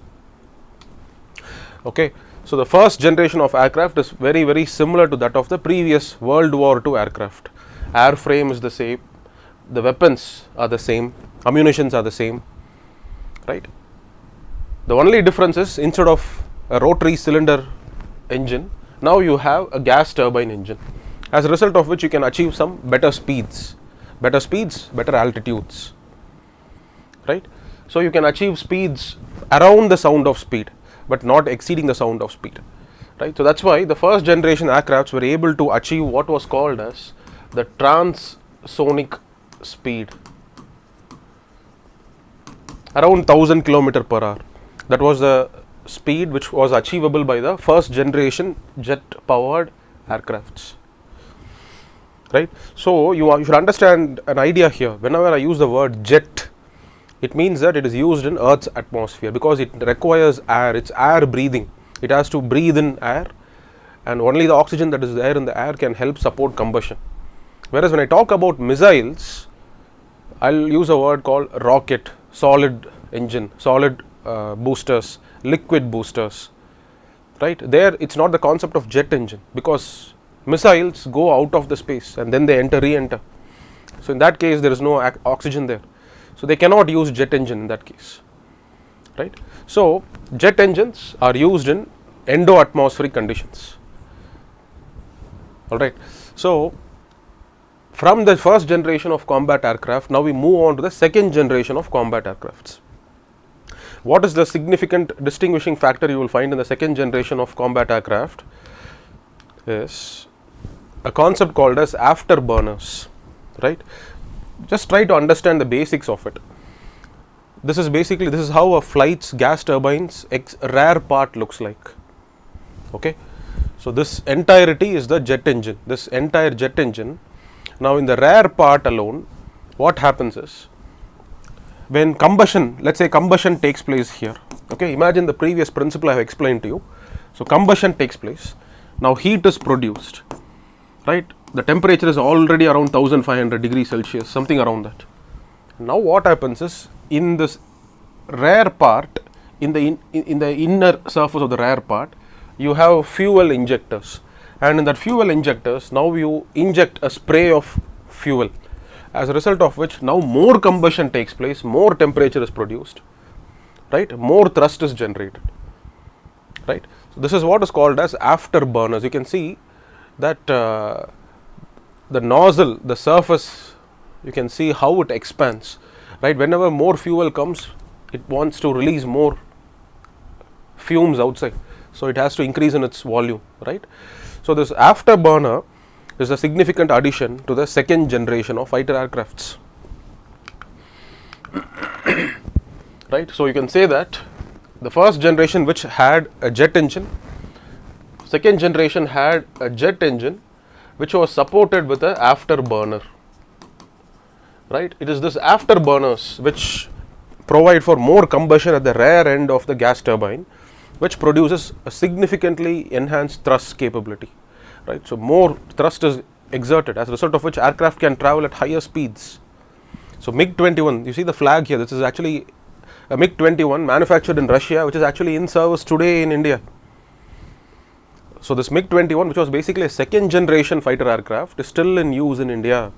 Okay, so the first generation of aircraft is very similar to that of the previous World War II aircraft. Airframe is the same, the weapons are the same, ammunitions are the same, right? The only difference is, instead of a rotary cylinder engine, now you have a gas turbine engine, as a result of which you can achieve some better speeds, better altitudes, right? So you can achieve speeds around the sound of speed, but not exceeding the sound of speed, right? So that's why the first generation aircrafts were able to achieve what was called as the transonic speed, around 1000 km per hour. That was the speed which was achievable by the first generation jet powered aircrafts, right? So you should understand an idea here. Whenever I use the word jet, it means that it is used in Earth's atmosphere, because it requires air, it's air breathing, it has to breathe in air, and only the oxygen that is there in the air can help support combustion. Whereas when I talk about missiles, I'll use a word called rocket, solid engine, solid boosters, liquid boosters, right? There it's not the concept of jet engine, because missiles go out of the space and then they re-enter. So in that case there is no oxygen there, so they cannot use jet engine in that case, right? So jet engines are used in endo-atmospheric conditions, all right? So from the first generation of combat aircraft, now we move on to the second generation of combat aircrafts. What is the significant distinguishing factor you will find in the second generation of combat aircraft is a concept called as afterburners, right? Just try to understand the basics of it. This is how a flight's gas turbines rear part looks like. Okay, so this entirety is the jet engine, this entire jet engine. Now in the rear part alone, what happens is, when combustion, let's say combustion takes place here, okay, imagine the previous principle I have explained to you. So combustion takes place, now heat is produced, right? The temperature is already around 1500 degrees Celsius, something around that. Now what happens is, in this rear part, in the inner surface of the rear part, you have fuel injectors, and in that fuel injectors, now you inject a spray of fuel, as a result of which now more combustion takes place, more temperature is produced, right? More thrust is generated, right? So this is what is called as afterburners. You can see that the nozzle, the surface, you can see how it expands, right? Whenever more fuel comes, it wants to release more fumes outside, so it has to increase in its volume, right? So this afterburner is a significant addition to the second generation of fighter aircrafts, right? So you can say that the first generation, which had a jet engine, second generation had a jet engine which was supported with an afterburner, right? It is this afterburners which provide for more combustion at the rear end of the gas turbine, which produces a significantly enhanced thrust capability, right? So more thrust is exerted, as a result of which aircraft can travel at higher speeds. So MiG-21, you see the flag here, this is actually a MiG-21 manufactured in Russia, which is actually in service today in India. So this MiG-21, which was basically a second generation fighter aircraft, is still in use in India,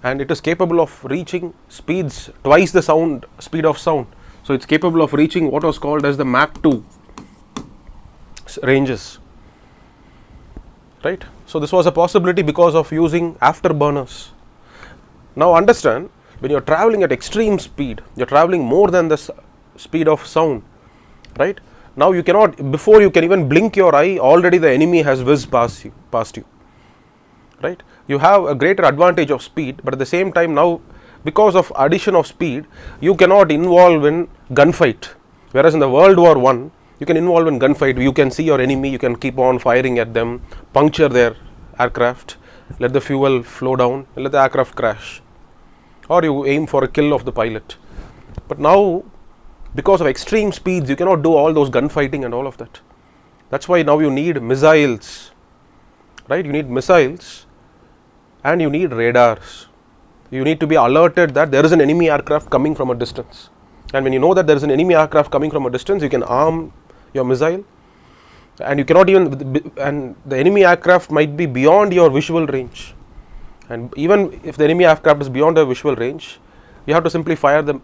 and it is capable of reaching speeds twice the speed of sound. So it's capable of reaching what was called as the Mach 2 ranges, right? So this was a possibility because of using afterburners. Now understand, when you're traveling at extreme speed, you're traveling more than the speed of sound, right? Now you cannot, before you can even blink your eye, already the enemy has whizzed past you, right? You have a greater advantage of speed, but at the same time now, because of addition of speed, you cannot involve in gunfight. Whereas in the World War I, you can involve in gunfight. You can see your enemy, you can keep on firing at them, puncture their aircraft, let the fuel flow down, let the aircraft crash, or you aim for a kill of the pilot. But now, because of extreme speeds, you cannot do all those gunfighting and all of that. That's why now you need missiles, right? You need missiles and you need radars. You need to be alerted that there is an enemy aircraft coming from a distance, and when you know that there is an enemy aircraft coming from a distance, you can arm your missile, and you cannot even, and the enemy aircraft might be beyond your visual range, and even if the enemy aircraft is beyond the visual range, you have to simply fire the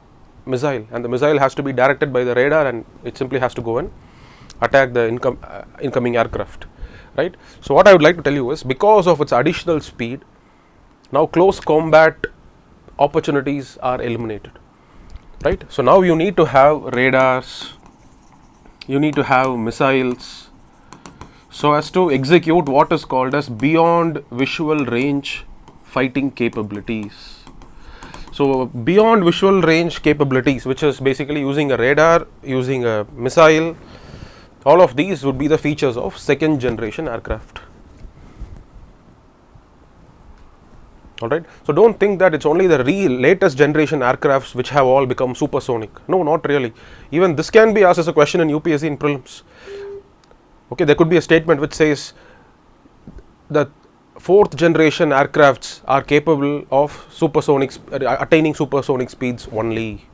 missile, and the missile has to be directed by the radar, and it simply has to go and attack the incoming aircraft, right? So what I would like to tell you is, because of its additional speed, now close combat opportunities are eliminated, right? So now you need to have radars, you need to have missiles, so as to execute what is called as beyond visual range fighting capabilities. So beyond visual range capabilities, which is basically using a radar, using a missile, all of these would be the features of second generation aircraft. Alright, so don't think that it's only the latest generation aircrafts which have all become supersonic. No, not really. Even this can be asked as a question in UPSC in prelims. Okay, there could be a statement which says that fourth generation aircrafts are capable of attaining supersonic speeds only,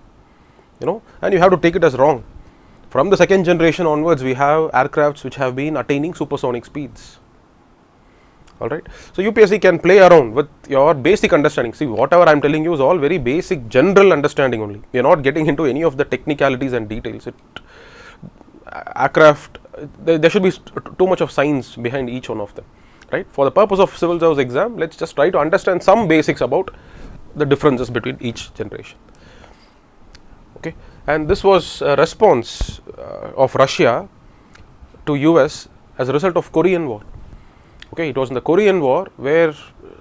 and you have to take it as wrong. From the second generation onwards, we have aircrafts which have been attaining supersonic speeds. Alright, so UPSC can play around with your basic understanding. See, whatever I am telling you is all very basic general understanding only. We are not getting into any of the technicalities and details. Aircraft, there should be too much of science behind each one of them, right? For the purpose of civil service exam, let's just try to understand some basics about the differences between each generation. Okay, and this was a response of Russia to US as a result of Korean War. Okay, it was in the Korean War where,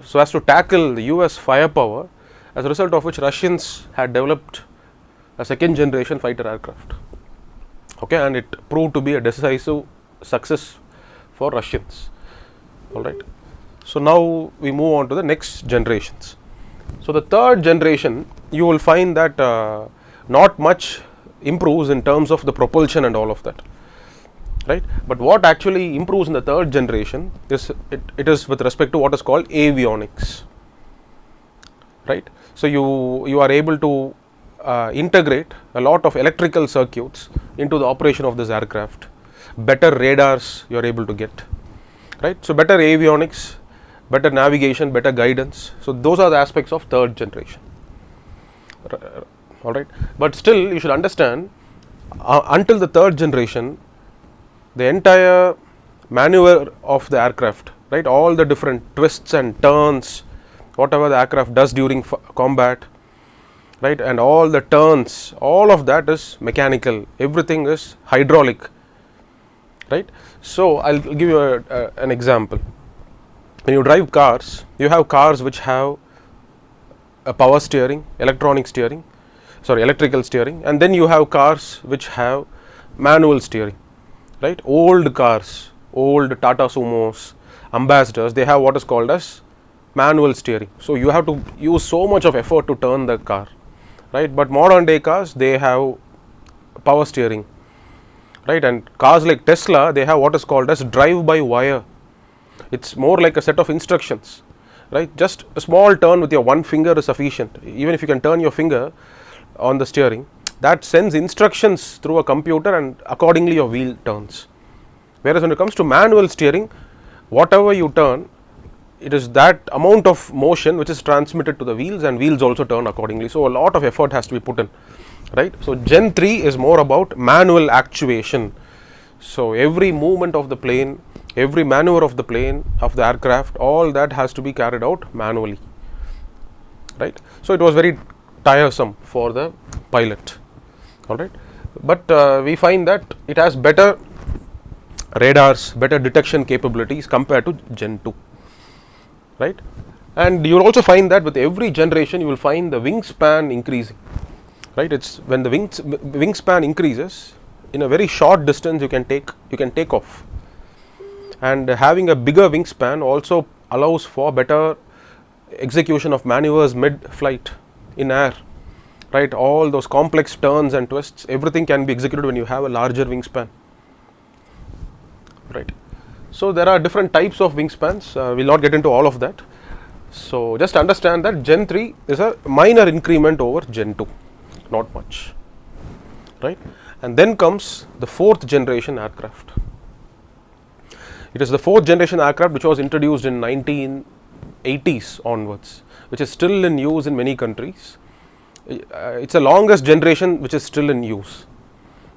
so as to tackle the US firepower, as a result of which Russians had developed a second generation fighter aircraft. Okay, and it proved to be a decisive success for Russians. Alright, so now we move on to the next generations. So the third generation, you will find that not much improves in terms of the propulsion and all of that, right? But what actually improves in the third generation is it is with respect to what is called avionics, right? So you are able to integrate a lot of electrical circuits into the operation of this aircraft. Better radars you are able to get, right? So better avionics, better navigation, better guidance. So those are the aspects of third generation. Alright, but still you should understand, until the third generation, the entire maneuver of the aircraft, right, all the different twists and turns, whatever the aircraft does during combat, right, and all the turns, all of that is mechanical, everything is hydraulic, right. So I'll give you an example. When you drive cars, you have cars which have a power steering, electrical steering, and then you have cars which have manual steering, right. Old cars, old Tata Sumos, Ambassadors, they have what is called as manual steering. So you have to use so much of effort to turn the car, right. But modern day cars, they have power steering, right. And cars like Tesla, they have what is called as drive by wire. It's more like a set of instructions. right? Just a small turn with your one finger is sufficient. Even if you can turn your finger on the steering, that sends instructions through a computer and accordingly your wheel turns. Whereas when it comes to manual steering, whatever you turn, it is that amount of motion which is transmitted to the wheels, and wheels also turn accordingly. So a lot of effort has to be put in, right? So Gen 3 is more about manual actuation. So every movement of the plane, every maneuver of the plane, of the aircraft, all that has to be carried out manually, right? So it was very tiresome for the pilot, all right. But we find that it has better radars, better detection capabilities compared to Gen 2, right? And you will also find that with every generation you will find the wingspan increasing, right? It's when the wingspan increases, in a very short distance you can take off, and having a bigger wingspan also allows for better execution of maneuvers mid flight in air, right? All those complex turns and twists, everything can be executed when you have a larger wingspan, right? So there are different types of wingspans. We'll not get into all of that. So just understand that Gen 3 is a minor increment over Gen 2, not much, right? And then comes the 4th generation aircraft. It is the 4th generation aircraft which was introduced in 1980s onwards, which is still in use in many countries. It's the longest generation which is still in use,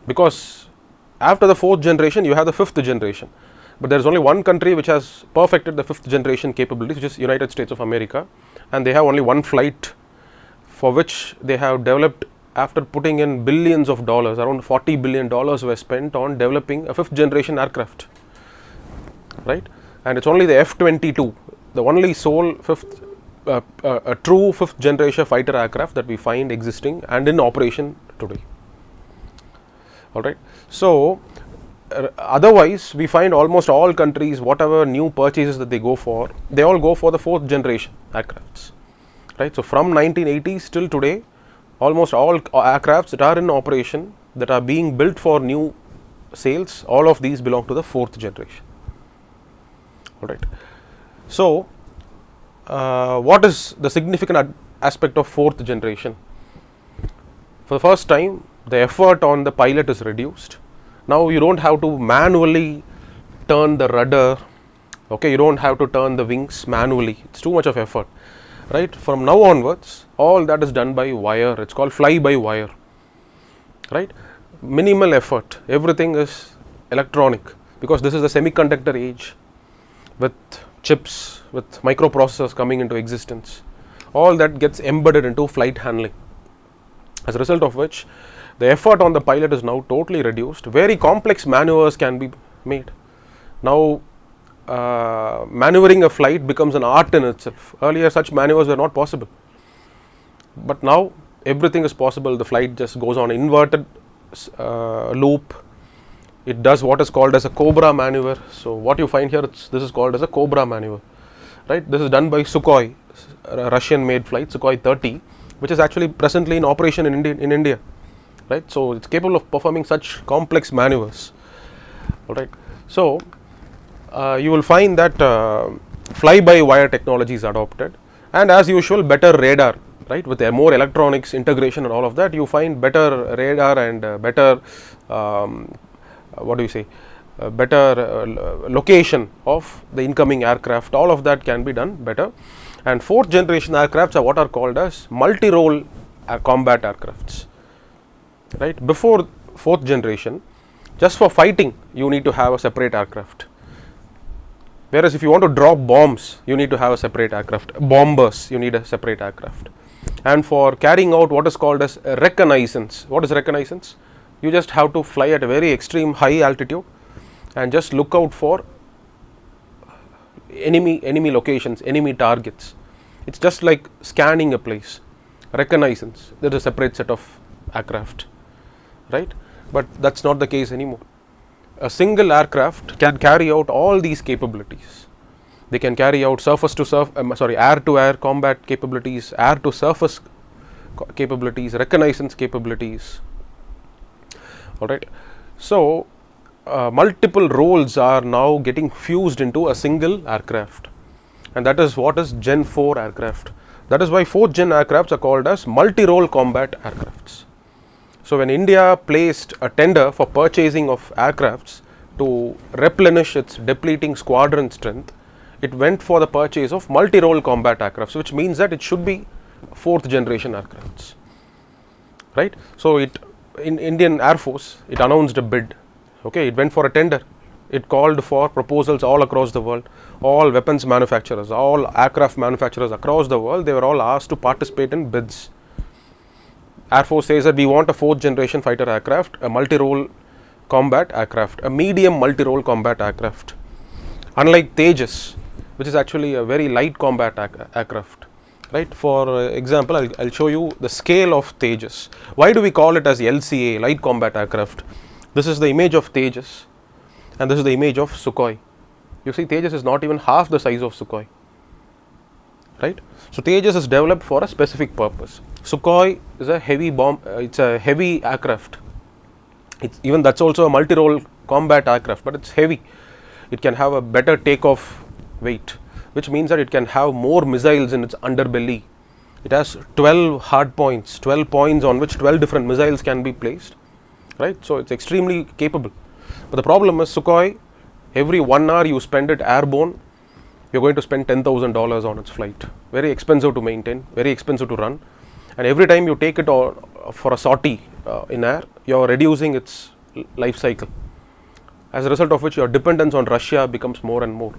because after the 4th generation you have the 5th generation, but there is only one country which has perfected the 5th generation capabilities, which is United States of America, and they have only one flight for which they have developed, after putting in billions of dollars, around $40 billion were spent on developing a 5th generation aircraft, right? And it's only the F-22, the only sole a true 5th generation fighter aircraft that we find existing and in operation today, all right. So otherwise we find almost all countries, whatever new purchases that they all go for the 4th generation aircrafts, right? So from 1980s till today, almost all aircrafts that are in operation, that are being built for new sales, all of these belong to the 4th generation, all right. So what is the significant aspect of 4th generation? For the first time, the effort on the pilot is reduced. Now you don't have to manually turn the rudder, okay, you don't have to turn the wings manually, it's too much of effort, right? From now onwards, all that is done by wire. It's called fly by wire, right? Minimal effort, everything is electronic, because this is the semiconductor age, with chips, with microprocessors coming into existence. All that gets embedded into flight handling, as a result of which the effort on the pilot is now totally reduced. Very complex maneuvers can be made. Now maneuvering a flight becomes an art in itself. Earlier such maneuvers were not possible, but now everything is possible. The flight just goes on inverted loop. It does what is called as a cobra maneuver. So what you find here, this is called as a cobra maneuver, right? This is done by Sukhoi, Russian made flight, Sukhoi 30, which is actually presently in operation in India, right? So it's capable of performing such complex maneuvers, all right. So you will find that fly by wire technology is adopted, and as usual better radar, right? With more electronics integration and all of that, you find better radar and better better location of the incoming aircraft. All of that can be done better. And 4th generation aircrafts are what are called as multi-role combat aircrafts, right? Before 4th generation, just for fighting you need to have a separate aircraft, whereas if you want to drop bombs you need to have a separate aircraft. Bombers, you need a separate aircraft. And for carrying out what is called as reconnaissance, what is reconnaissance? You just have to fly at a very extreme high altitude and just look out for enemy locations, enemy targets. It's just like scanning a place. Reconnaissance, there is a separate set of aircraft, right? But that's not the case anymore. A single aircraft can carry out all these capabilities. They can carry out air to air combat capabilities, air to surface capabilities, reconnaissance capabilities, all right. So multiple roles are now getting fused into a single aircraft. and that is what is Gen 4 aircraft. That is why 4th gen aircrafts are called as multi-role combat aircrafts. So when India placed a tender for purchasing of aircrafts to replenish its depleting squadron strength, it went for the purchase of multi-role combat aircrafts, which means that it should be 4th generation aircrafts, right? So it, in Indian Air Force, it announced a bid. Okay, it went for a tender. It called for proposals all across the world. All weapons manufacturers, all aircraft manufacturers across the world, they were all asked to participate in bids. Air Force says that we want a 4th generation fighter aircraft, a multi-role combat aircraft, a medium multi-role combat aircraft. Unlike Tejas, which is actually a very light combat aircraft, right? For example, I'll show you the scale of Tejas. Why do we call it as LCA, light combat aircraft? This is the image of Tejas, and this is the image of Sukhoi. You see, Tejas is not even half the size of Sukhoi, right? So Tejas is developed for a specific purpose. Sukhoi is a heavy bomb, it's a heavy aircraft. It's even, that's also a multi-role combat aircraft, but it's heavy. It can have a better takeoff weight, which means that it can have more missiles in its underbelly. It has 12 hard points, 12 points on which 12 different missiles can be placed, right? So it's extremely capable. But the problem is Sukhoi, every 1 hour you spend it airborne, you're going to spend $10,000 on its flight. Very expensive to maintain, very expensive to run. And every time you take it for a sortie in air, you're reducing its life cycle. As a result of which your dependence on Russia becomes more and more.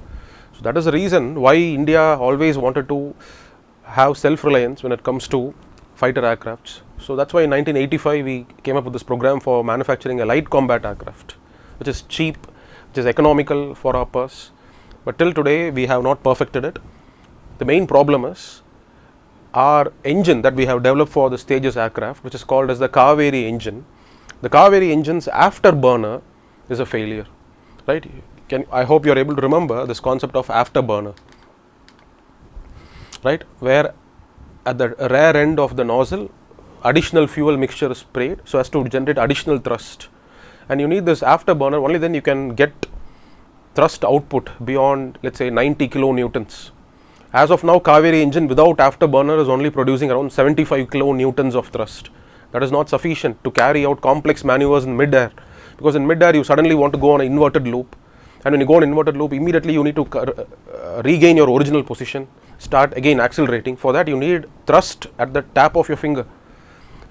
So that is the reason why India always wanted to have self-reliance when it comes to fighter aircrafts. So that's why in 1985 we came up with this program for manufacturing a light combat aircraft, which is cheap, which is economical for our purse. But till today we have not perfected it. The main problem is our engine that we have developed for the Tejas aircraft, which is called as the Kaveri engine. The Kaveri engine's afterburner is a failure, right? I hope you are able to remember this concept of afterburner, right? Where at the rear end of the nozzle, additional fuel mixture is sprayed so as to generate additional thrust. And you need this afterburner, only then you can get thrust output beyond, let's say, 90 kilonewtons. As of now, Kaveri engine without afterburner is only producing around 75 kilonewtons of thrust. That is not sufficient to carry out complex maneuvers in mid-air, because in mid-air you suddenly want to go on an inverted loop, and when you go on an inverted loop, immediately you need to regain your original position, start again accelerating. For that you need thrust at the tap of your finger,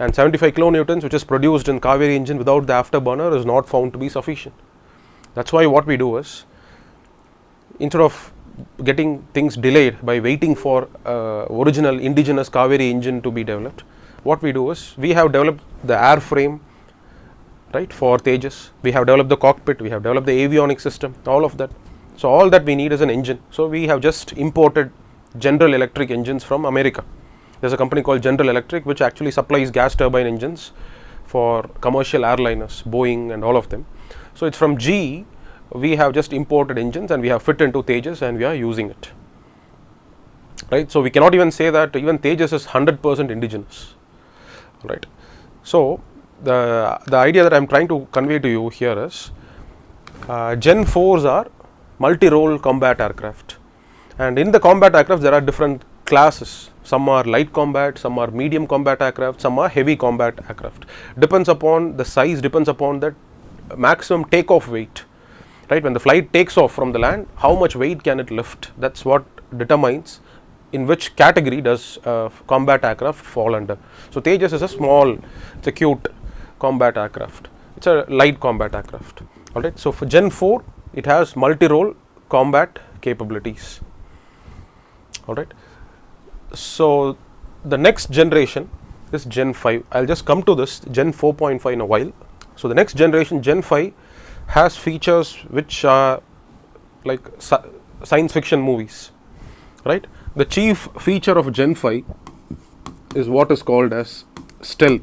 and 75 kilonewtons, which is produced in Kaveri engine without the afterburner, is not found to be sufficient. That's why what we do is, instead of getting things delayed by waiting for original indigenous Kaveri engine to be developed, what we do is we have developed the airframe, right, for Tejas. We have developed the cockpit, we have developed the avionics system, all of that. So all that we need is an engine. So we have just imported General Electric engines from America. There's a company called General Electric which actually supplies gas turbine engines for commercial airliners, Boeing and all of them. So it's from GE. We have just imported engines and we have fit into Tejas and we are using it, right? So we cannot even say that even Tejas is 100% indigenous, right? So the idea that I'm trying to convey to you here is Gen 4s are multi-role combat aircraft, and in the combat aircraft there are different classes. Some are light combat, some are medium combat aircraft, some are heavy combat aircraft. Depends upon the size, depends upon the maximum takeoff weight. Right, when the flight takes off from the land, how much weight can it lift? That's what determines in which category does combat aircraft fall under. So Tejas is a small, it's a cute combat aircraft. It's a light combat aircraft. All right. So for Gen 4, it has multi-role combat capabilities. All right. So the next generation is Gen 5. I'll just come to this Gen 4.5 in a while. So the next generation, Gen 5, has features which are like science fiction movies, right? The chief feature of Gen 5 is what is called as stealth,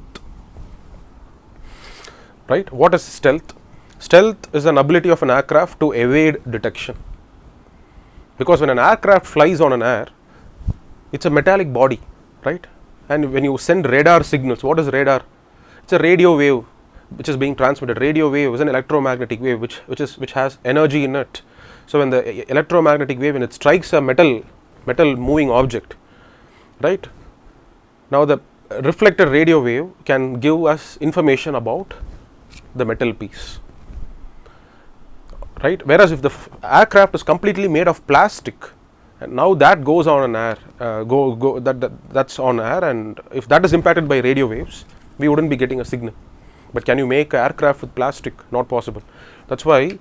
right? What is stealth? Stealth is an ability of an aircraft to evade detection, because when an aircraft flies on an air, it's a metallic body, right? And when you send radar signals, what is radar? It's a radio wave which is being transmitted. Radio wave is an electromagnetic wave which has energy in it. So when the electromagnetic wave, when it strikes a metal metal moving object, right? Now the reflected radio wave can give us information about the metal piece, right? Whereas if the aircraft is completely made of plastic, and now that goes on an air, that's on air, and if that is impacted by radio waves, we wouldn't be getting a signal. But can you make an aircraft with plastic? Not possible. That's why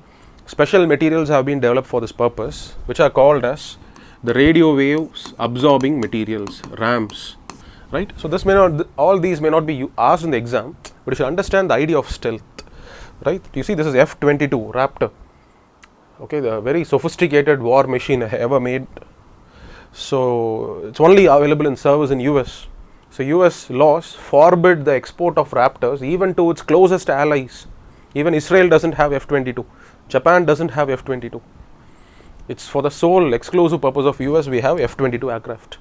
special materials have been developed for this purpose, which are called as the radio waves absorbing materials, RAMs, right? So this may not, all these may not be asked in the exam, but you should understand the idea of stealth, right? You see, this is F-22 Raptor, okay, the very sophisticated war machine ever made. So it's only available in service in US. So US laws forbid the export of Raptors even to its closest allies. Even Israel doesn't have F-22. Japan doesn't have F-22. It's for the sole exclusive purpose of US we have F-22 aircraft,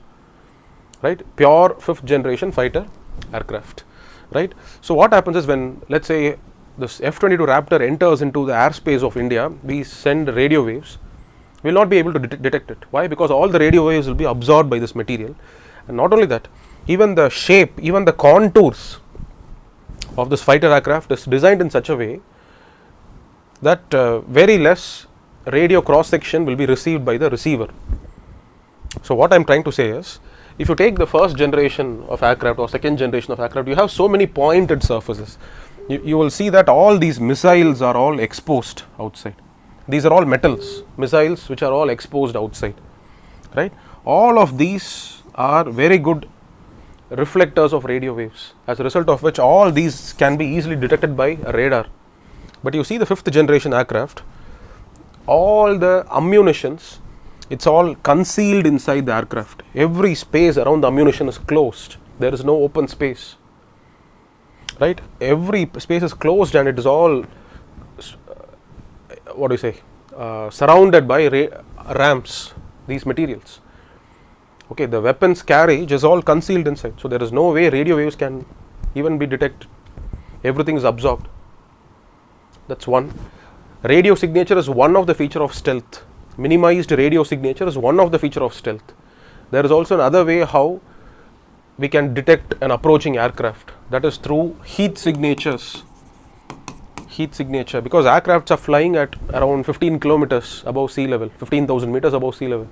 right? Pure 5th generation fighter aircraft, right? So what happens is, when, let's say, this F-22 Raptor enters into the airspace of India, we send radio waves, we will not be able to detect it. Why? Because all the radio waves will be absorbed by this material. And not only that, even the shape, even the contours of this fighter aircraft is designed in such a way that very less radio cross section will be received by the receiver. So what I am trying to say is, if you take the first generation of aircraft or second generation of aircraft, you have so many pointed surfaces. You will see that all these missiles are all exposed outside. These are all metals, missiles which are all exposed outside, right? All of these are very good reflectors of radio waves, as a result of which all these can be easily detected by a radar. But you see the 5th generation aircraft, all the ammunitions, it's all concealed inside the aircraft. Every space around the ammunition is closed. There is no open space, right? Every space is closed, and it is all surrounded by ramps, these materials. Okay, the weapons carriage is all concealed inside, so there is no way radio waves can even be detected. Everything is absorbed. That's one. Radio signature is one of the feature of stealth. Minimized radio signature is one of the feature of stealth. There is also another way how we can detect an approaching aircraft, that is through heat signatures. Heat signature, because aircrafts are flying at around 15 kilometers above sea level, 15,000 meters above sea level,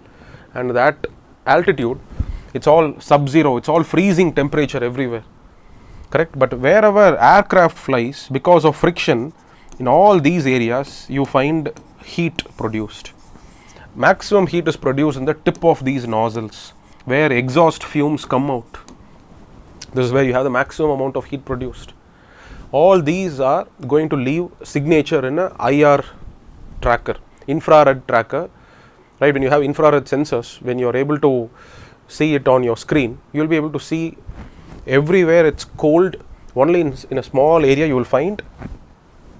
and that altitude, it's all sub-zero, it's all freezing temperature everywhere, correct? But wherever aircraft flies, because of friction, in all these areas you find heat produced. Maximum heat is produced in the tip of these nozzles, where exhaust fumes come out. This is where you have the maximum amount of heat produced. All these are going to leave signature in a IR tracker, infrared tracker, right? When you have infrared sensors, when you are able to see it on your screen, you will be able to see everywhere it's cold. Only in a small area you will find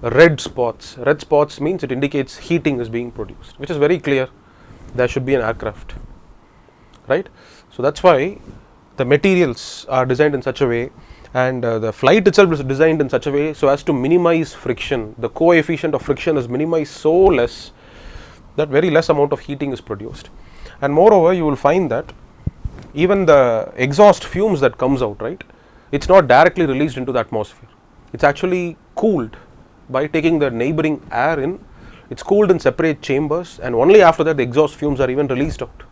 red spots. Red spots means it indicates heating is being produced, which is very clear. There should be an aircraft, right? So that's why the materials are designed in such a way, and the flight itself is designed in such a way so as to minimize friction. The coefficient of friction is minimized so less that very less amount of heating is produced. And moreover, you will find that even the exhaust fumes that comes out, right, it's not directly released into the atmosphere. It's actually cooled by taking the neighboring air in. It's cooled in separate chambers, and only after that the exhaust fumes are even released out,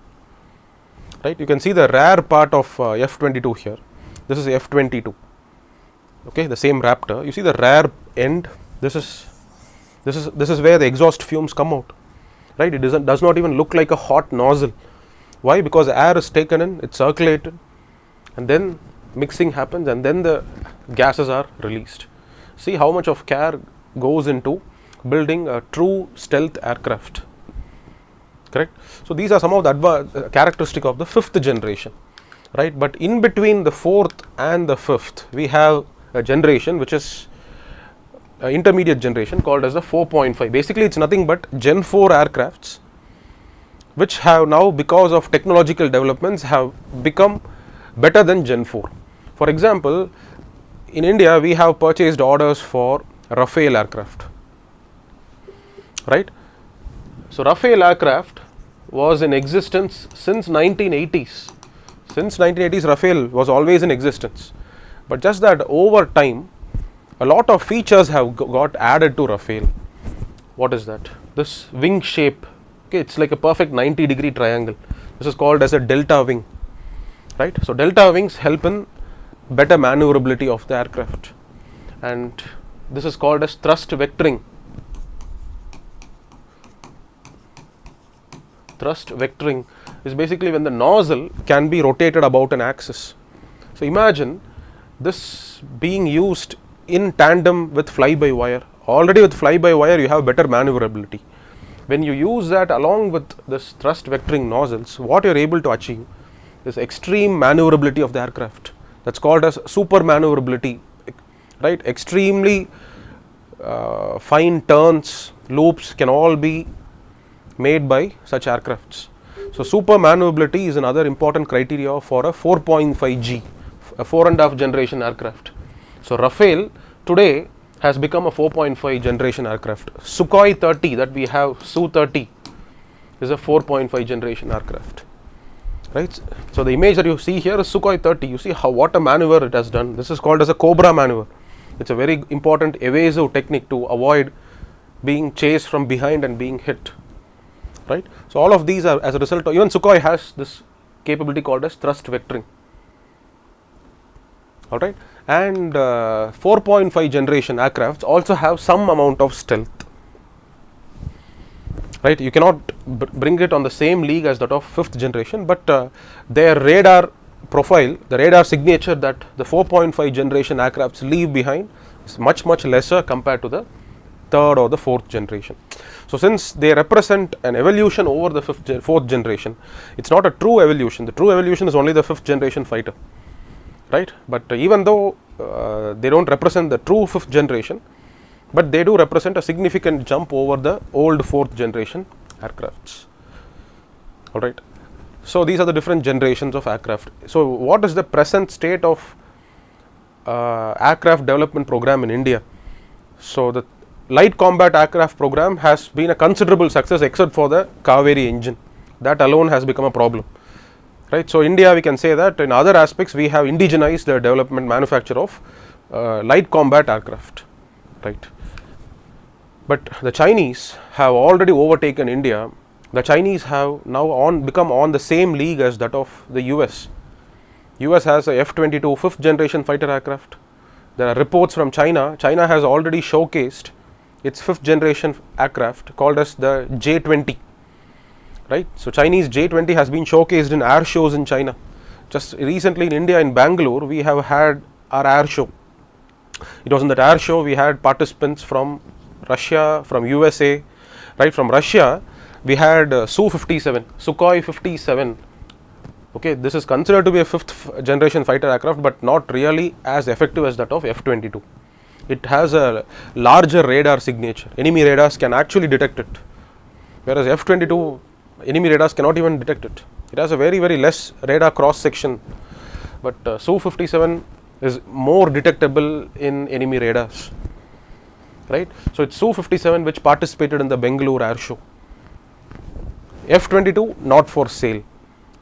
right? You can see the rare part of F-22 here. This is F-22, okay, the same Raptor. You see the rare end. This is where the exhaust fumes come out, right? It does not even look like a hot nozzle. Why? Because air is taken in, it's circulated, and then mixing happens, and then the gases are released. See how much of care goes into building a true stealth aircraft, correct? So these are some of the characteristic of the 5th generation, right? But in between the 4th and the 5th, we have a generation which is an intermediate generation called as the 4.5. Basically, it's nothing but Gen 4 aircrafts, which have now, because of technological developments, have become better than Gen 4. For example, in India, we have purchased orders for Rafale aircraft, right? So Rafale aircraft, was in existence since 1980s. Since 1980s, Rafale was always in existence. But just that over time, a lot of features have got added to Rafale. What is that? This wing shape. Okay, it's like a perfect 90-degree triangle. This is called as a delta wing. Right? So delta wings help in better maneuverability of the aircraft. And this is called as thrust vectoring. Thrust vectoring is basically when the nozzle can be rotated about an axis. So imagine this being used in tandem with fly-by-wire. Already with fly-by-wire you have better maneuverability. When you use that along with this thrust vectoring nozzles, what you are able to achieve is extreme maneuverability of the aircraft. That's called as super maneuverability, right? Extremely fine turns, loops can all be made by such aircrafts. So super maneuverability is another important criteria for a 4.5G, a 4.5 generation aircraft. So Rafale today has become a 4.5 generation aircraft. Sukhoi 30 that we have, Su-30 is a 4.5 generation aircraft. Right? So the image that you see here is Sukhoi 30. You see what a maneuver it has done. This is called as a cobra maneuver. It's a very important evasive technique to avoid being chased from behind and being hit. Right? So all of these are as a result of, even Sukhoi has this capability called as thrust vectoring. Alright, and 4.5 generation aircrafts also have some amount of stealth. Right, you cannot bring it on the same league as that of 5th generation, but their radar profile, the radar signature that the 4.5 generation aircrafts leave behind is much lesser compared to the 3rd or the 4th generation. So since they represent an evolution over the 4th generation, it's not a true evolution. The true evolution is only the 5th generation fighter. Right, but even though they don't represent the true 5th generation, but they do represent a significant jump over the old 4th generation aircrafts. Alright, so these are the different generations of aircraft. So what is the present state of aircraft development program in India? So the light combat aircraft program has been a considerable success except for the Kaveri engine. That alone has become a problem. Right, so India, we can say that in other aspects we have indigenized the development manufacture of light combat aircraft, right. But the Chinese have already overtaken India. The Chinese have now become on the same league as that of the US. US has a F-22 5th generation fighter aircraft. There are reports from China. China has already showcased its 5th generation aircraft called as the J-20. Right, so Chinese J-20 has been showcased in air shows in China. Just recently in India, in Bangalore, we have had our air show. It was in that air show we had participants from Russia, from USA. Right, from Russia we had Su-57, Sukhoi 57. Okay, this is considered to be a 5th generation fighter aircraft, but not really as effective as that of F-22. It has a larger radar signature. Enemy radars can actually detect it, whereas F-22 enemy radars cannot even detect it. It has a very less radar cross section, but Su-57 is more detectable in enemy radars. Right, so it's Su-57 which participated in the Bangalore air show. F-22 not for sale,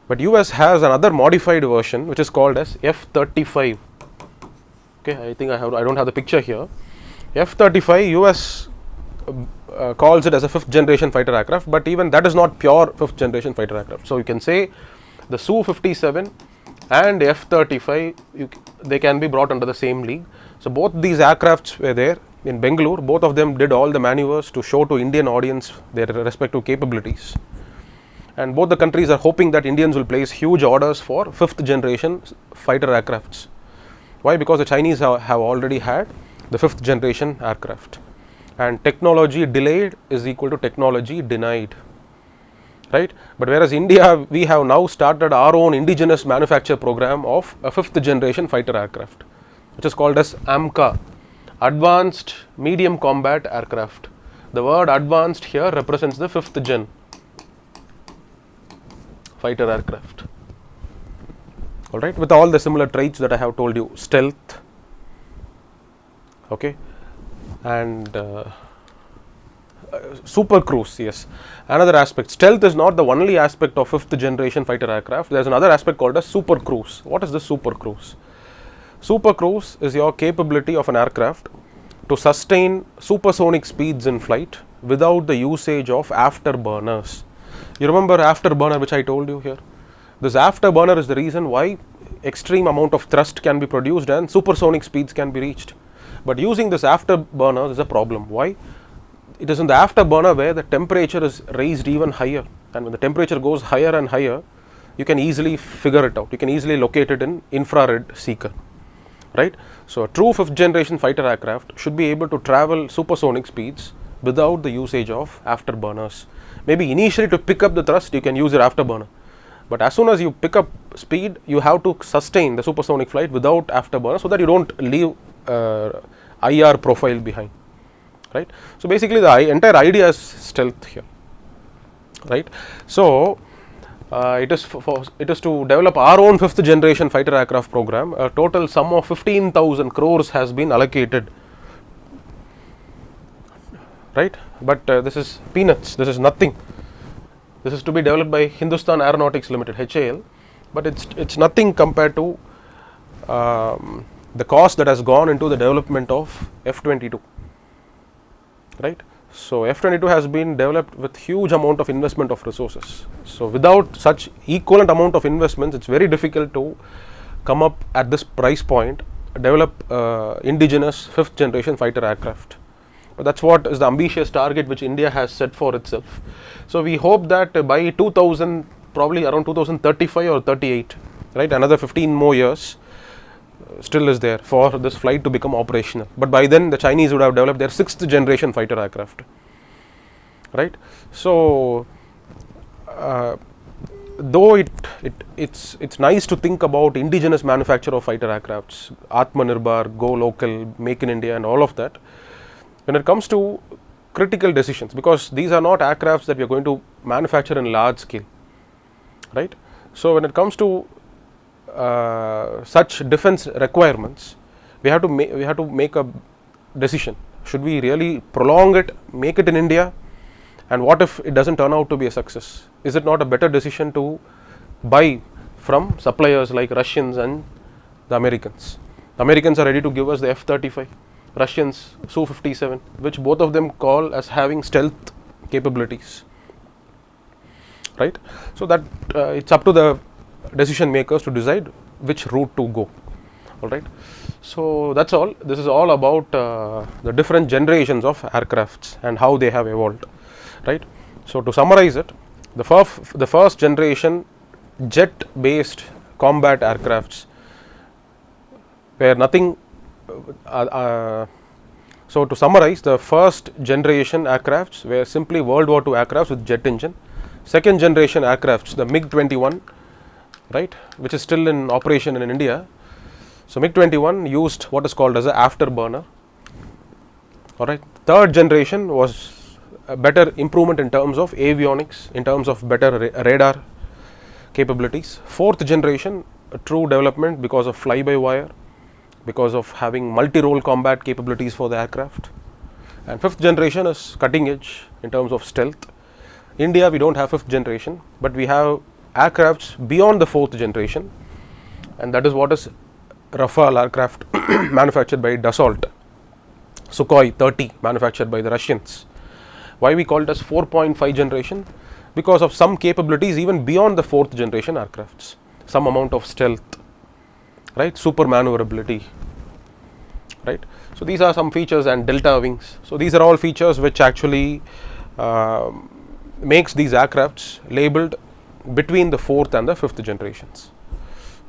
but US has another modified version which is called as F-35. Okay, I think I don't have the picture here. F-35 US calls it as a 5th generation fighter aircraft, but even that is not pure 5th generation fighter aircraft. So you can say the Su-57 and F-35 they can be brought under the same league. So both these aircrafts were there in Bangalore. Both of them did all the maneuvers to show to Indian audience their respective capabilities, and both the countries are hoping that Indians will place huge orders for 5th generation fighter aircrafts. Why? Because the Chinese have already had the 5th generation aircraft. And technology delayed is equal to technology denied, right. But whereas India, we have now started our own indigenous manufacture program of a 5th generation fighter aircraft, which is called as AMCA, Advanced Medium Combat Aircraft. The word advanced here represents the 5th gen fighter aircraft. Alright, with all the similar traits that I have told you, stealth, okay, and Super cruise, yes. Another aspect, stealth is not the only aspect of 5th generation fighter aircraft. There is another aspect called as super cruise. What is this super cruise? Super cruise is your capability of an aircraft to sustain supersonic speeds in flight without the usage of afterburners. You remember afterburner, which I told you here? This afterburner is the reason why extreme amount of thrust can be produced and supersonic speeds can be reached. But using this afterburner is a problem. Why? It is in the afterburner where the temperature is raised even higher, and when the temperature goes higher and higher, you can easily figure it out. You can easily locate it in infrared seeker, right? So a true 5th generation fighter aircraft should be able to travel supersonic speeds without the usage of afterburners. Maybe initially to pick up the thrust you can use your afterburner, but as soon as you pick up speed you have to sustain the supersonic flight without afterburner so that you don't leave IR profile behind. Right. So basically the entire idea is stealth here, right? So it is to develop our own 5th generation fighter aircraft program. A total sum of 15,000 crores has been allocated, right? But this is peanuts, this is nothing. This is to be developed by Hindustan Aeronautics Limited, HAL, but it's nothing compared to the cost that has gone into the development of F-22. Right. So F-22 has been developed with huge amount of investment of resources. So without such equivalent amount of investments, it's very difficult to come up at this price point, develop indigenous 5th generation fighter aircraft. But that's what is the ambitious target which India has set for itself. So we hope that by 2000, probably around 2035 or 38, right, another 15 more years, still is there for this flight to become operational. But by then the Chinese would have developed their 6th generation fighter aircraft, right? So though it's nice to think about indigenous manufacture of fighter aircrafts, Atmanirbhar, go local, make in India and all of that, when it comes to critical decisions, because these are not aircrafts that we are going to manufacture in large scale, right? So when it comes to such defense requirements, we have to make a decision. Should we really prolong it, make it in India, and what if it doesn't turn out to be a success? Is it not a better decision to buy from suppliers like Russians and the Americans? The Americans are ready to give us the F-35, Russians Su-57, which both of them call as having stealth capabilities, right? So that it's up to the decision makers to decide which route to go. All right. So that's all. This is all about the different generations of aircrafts and how they have evolved, right? So to summarize it, the first generation jet based combat aircrafts were nothing. So to summarize, the first generation aircrafts were simply World War II aircrafts with jet engine. Second generation aircrafts, the MiG-21, right, which is still in operation in India. So MiG-21 used what is called as an afterburner. All right. Third generation was a better improvement in terms of avionics, in terms of better radar capabilities. Fourth generation, a true development because of fly-by-wire, because of having multi-role combat capabilities for the aircraft. And fifth generation is cutting edge in terms of stealth. India, we don't have fifth generation, but we have aircrafts beyond the fourth generation, and that is what is Rafale aircraft manufactured by Dassault, Sukhoi 30 manufactured by the Russians. Why we call it as 4.5 generation? Because of some capabilities even beyond the fourth generation aircrafts, some amount of stealth, right, super maneuverability, right. So these are some features, and delta wings. So these are all features which actually makes these aircrafts labeled between the fourth and the fifth generations.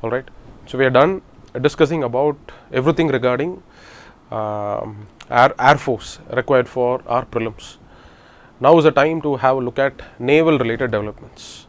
All right. So we are done discussing about everything regarding Air Force required for our prelims. Now is the time to have a look at naval related developments.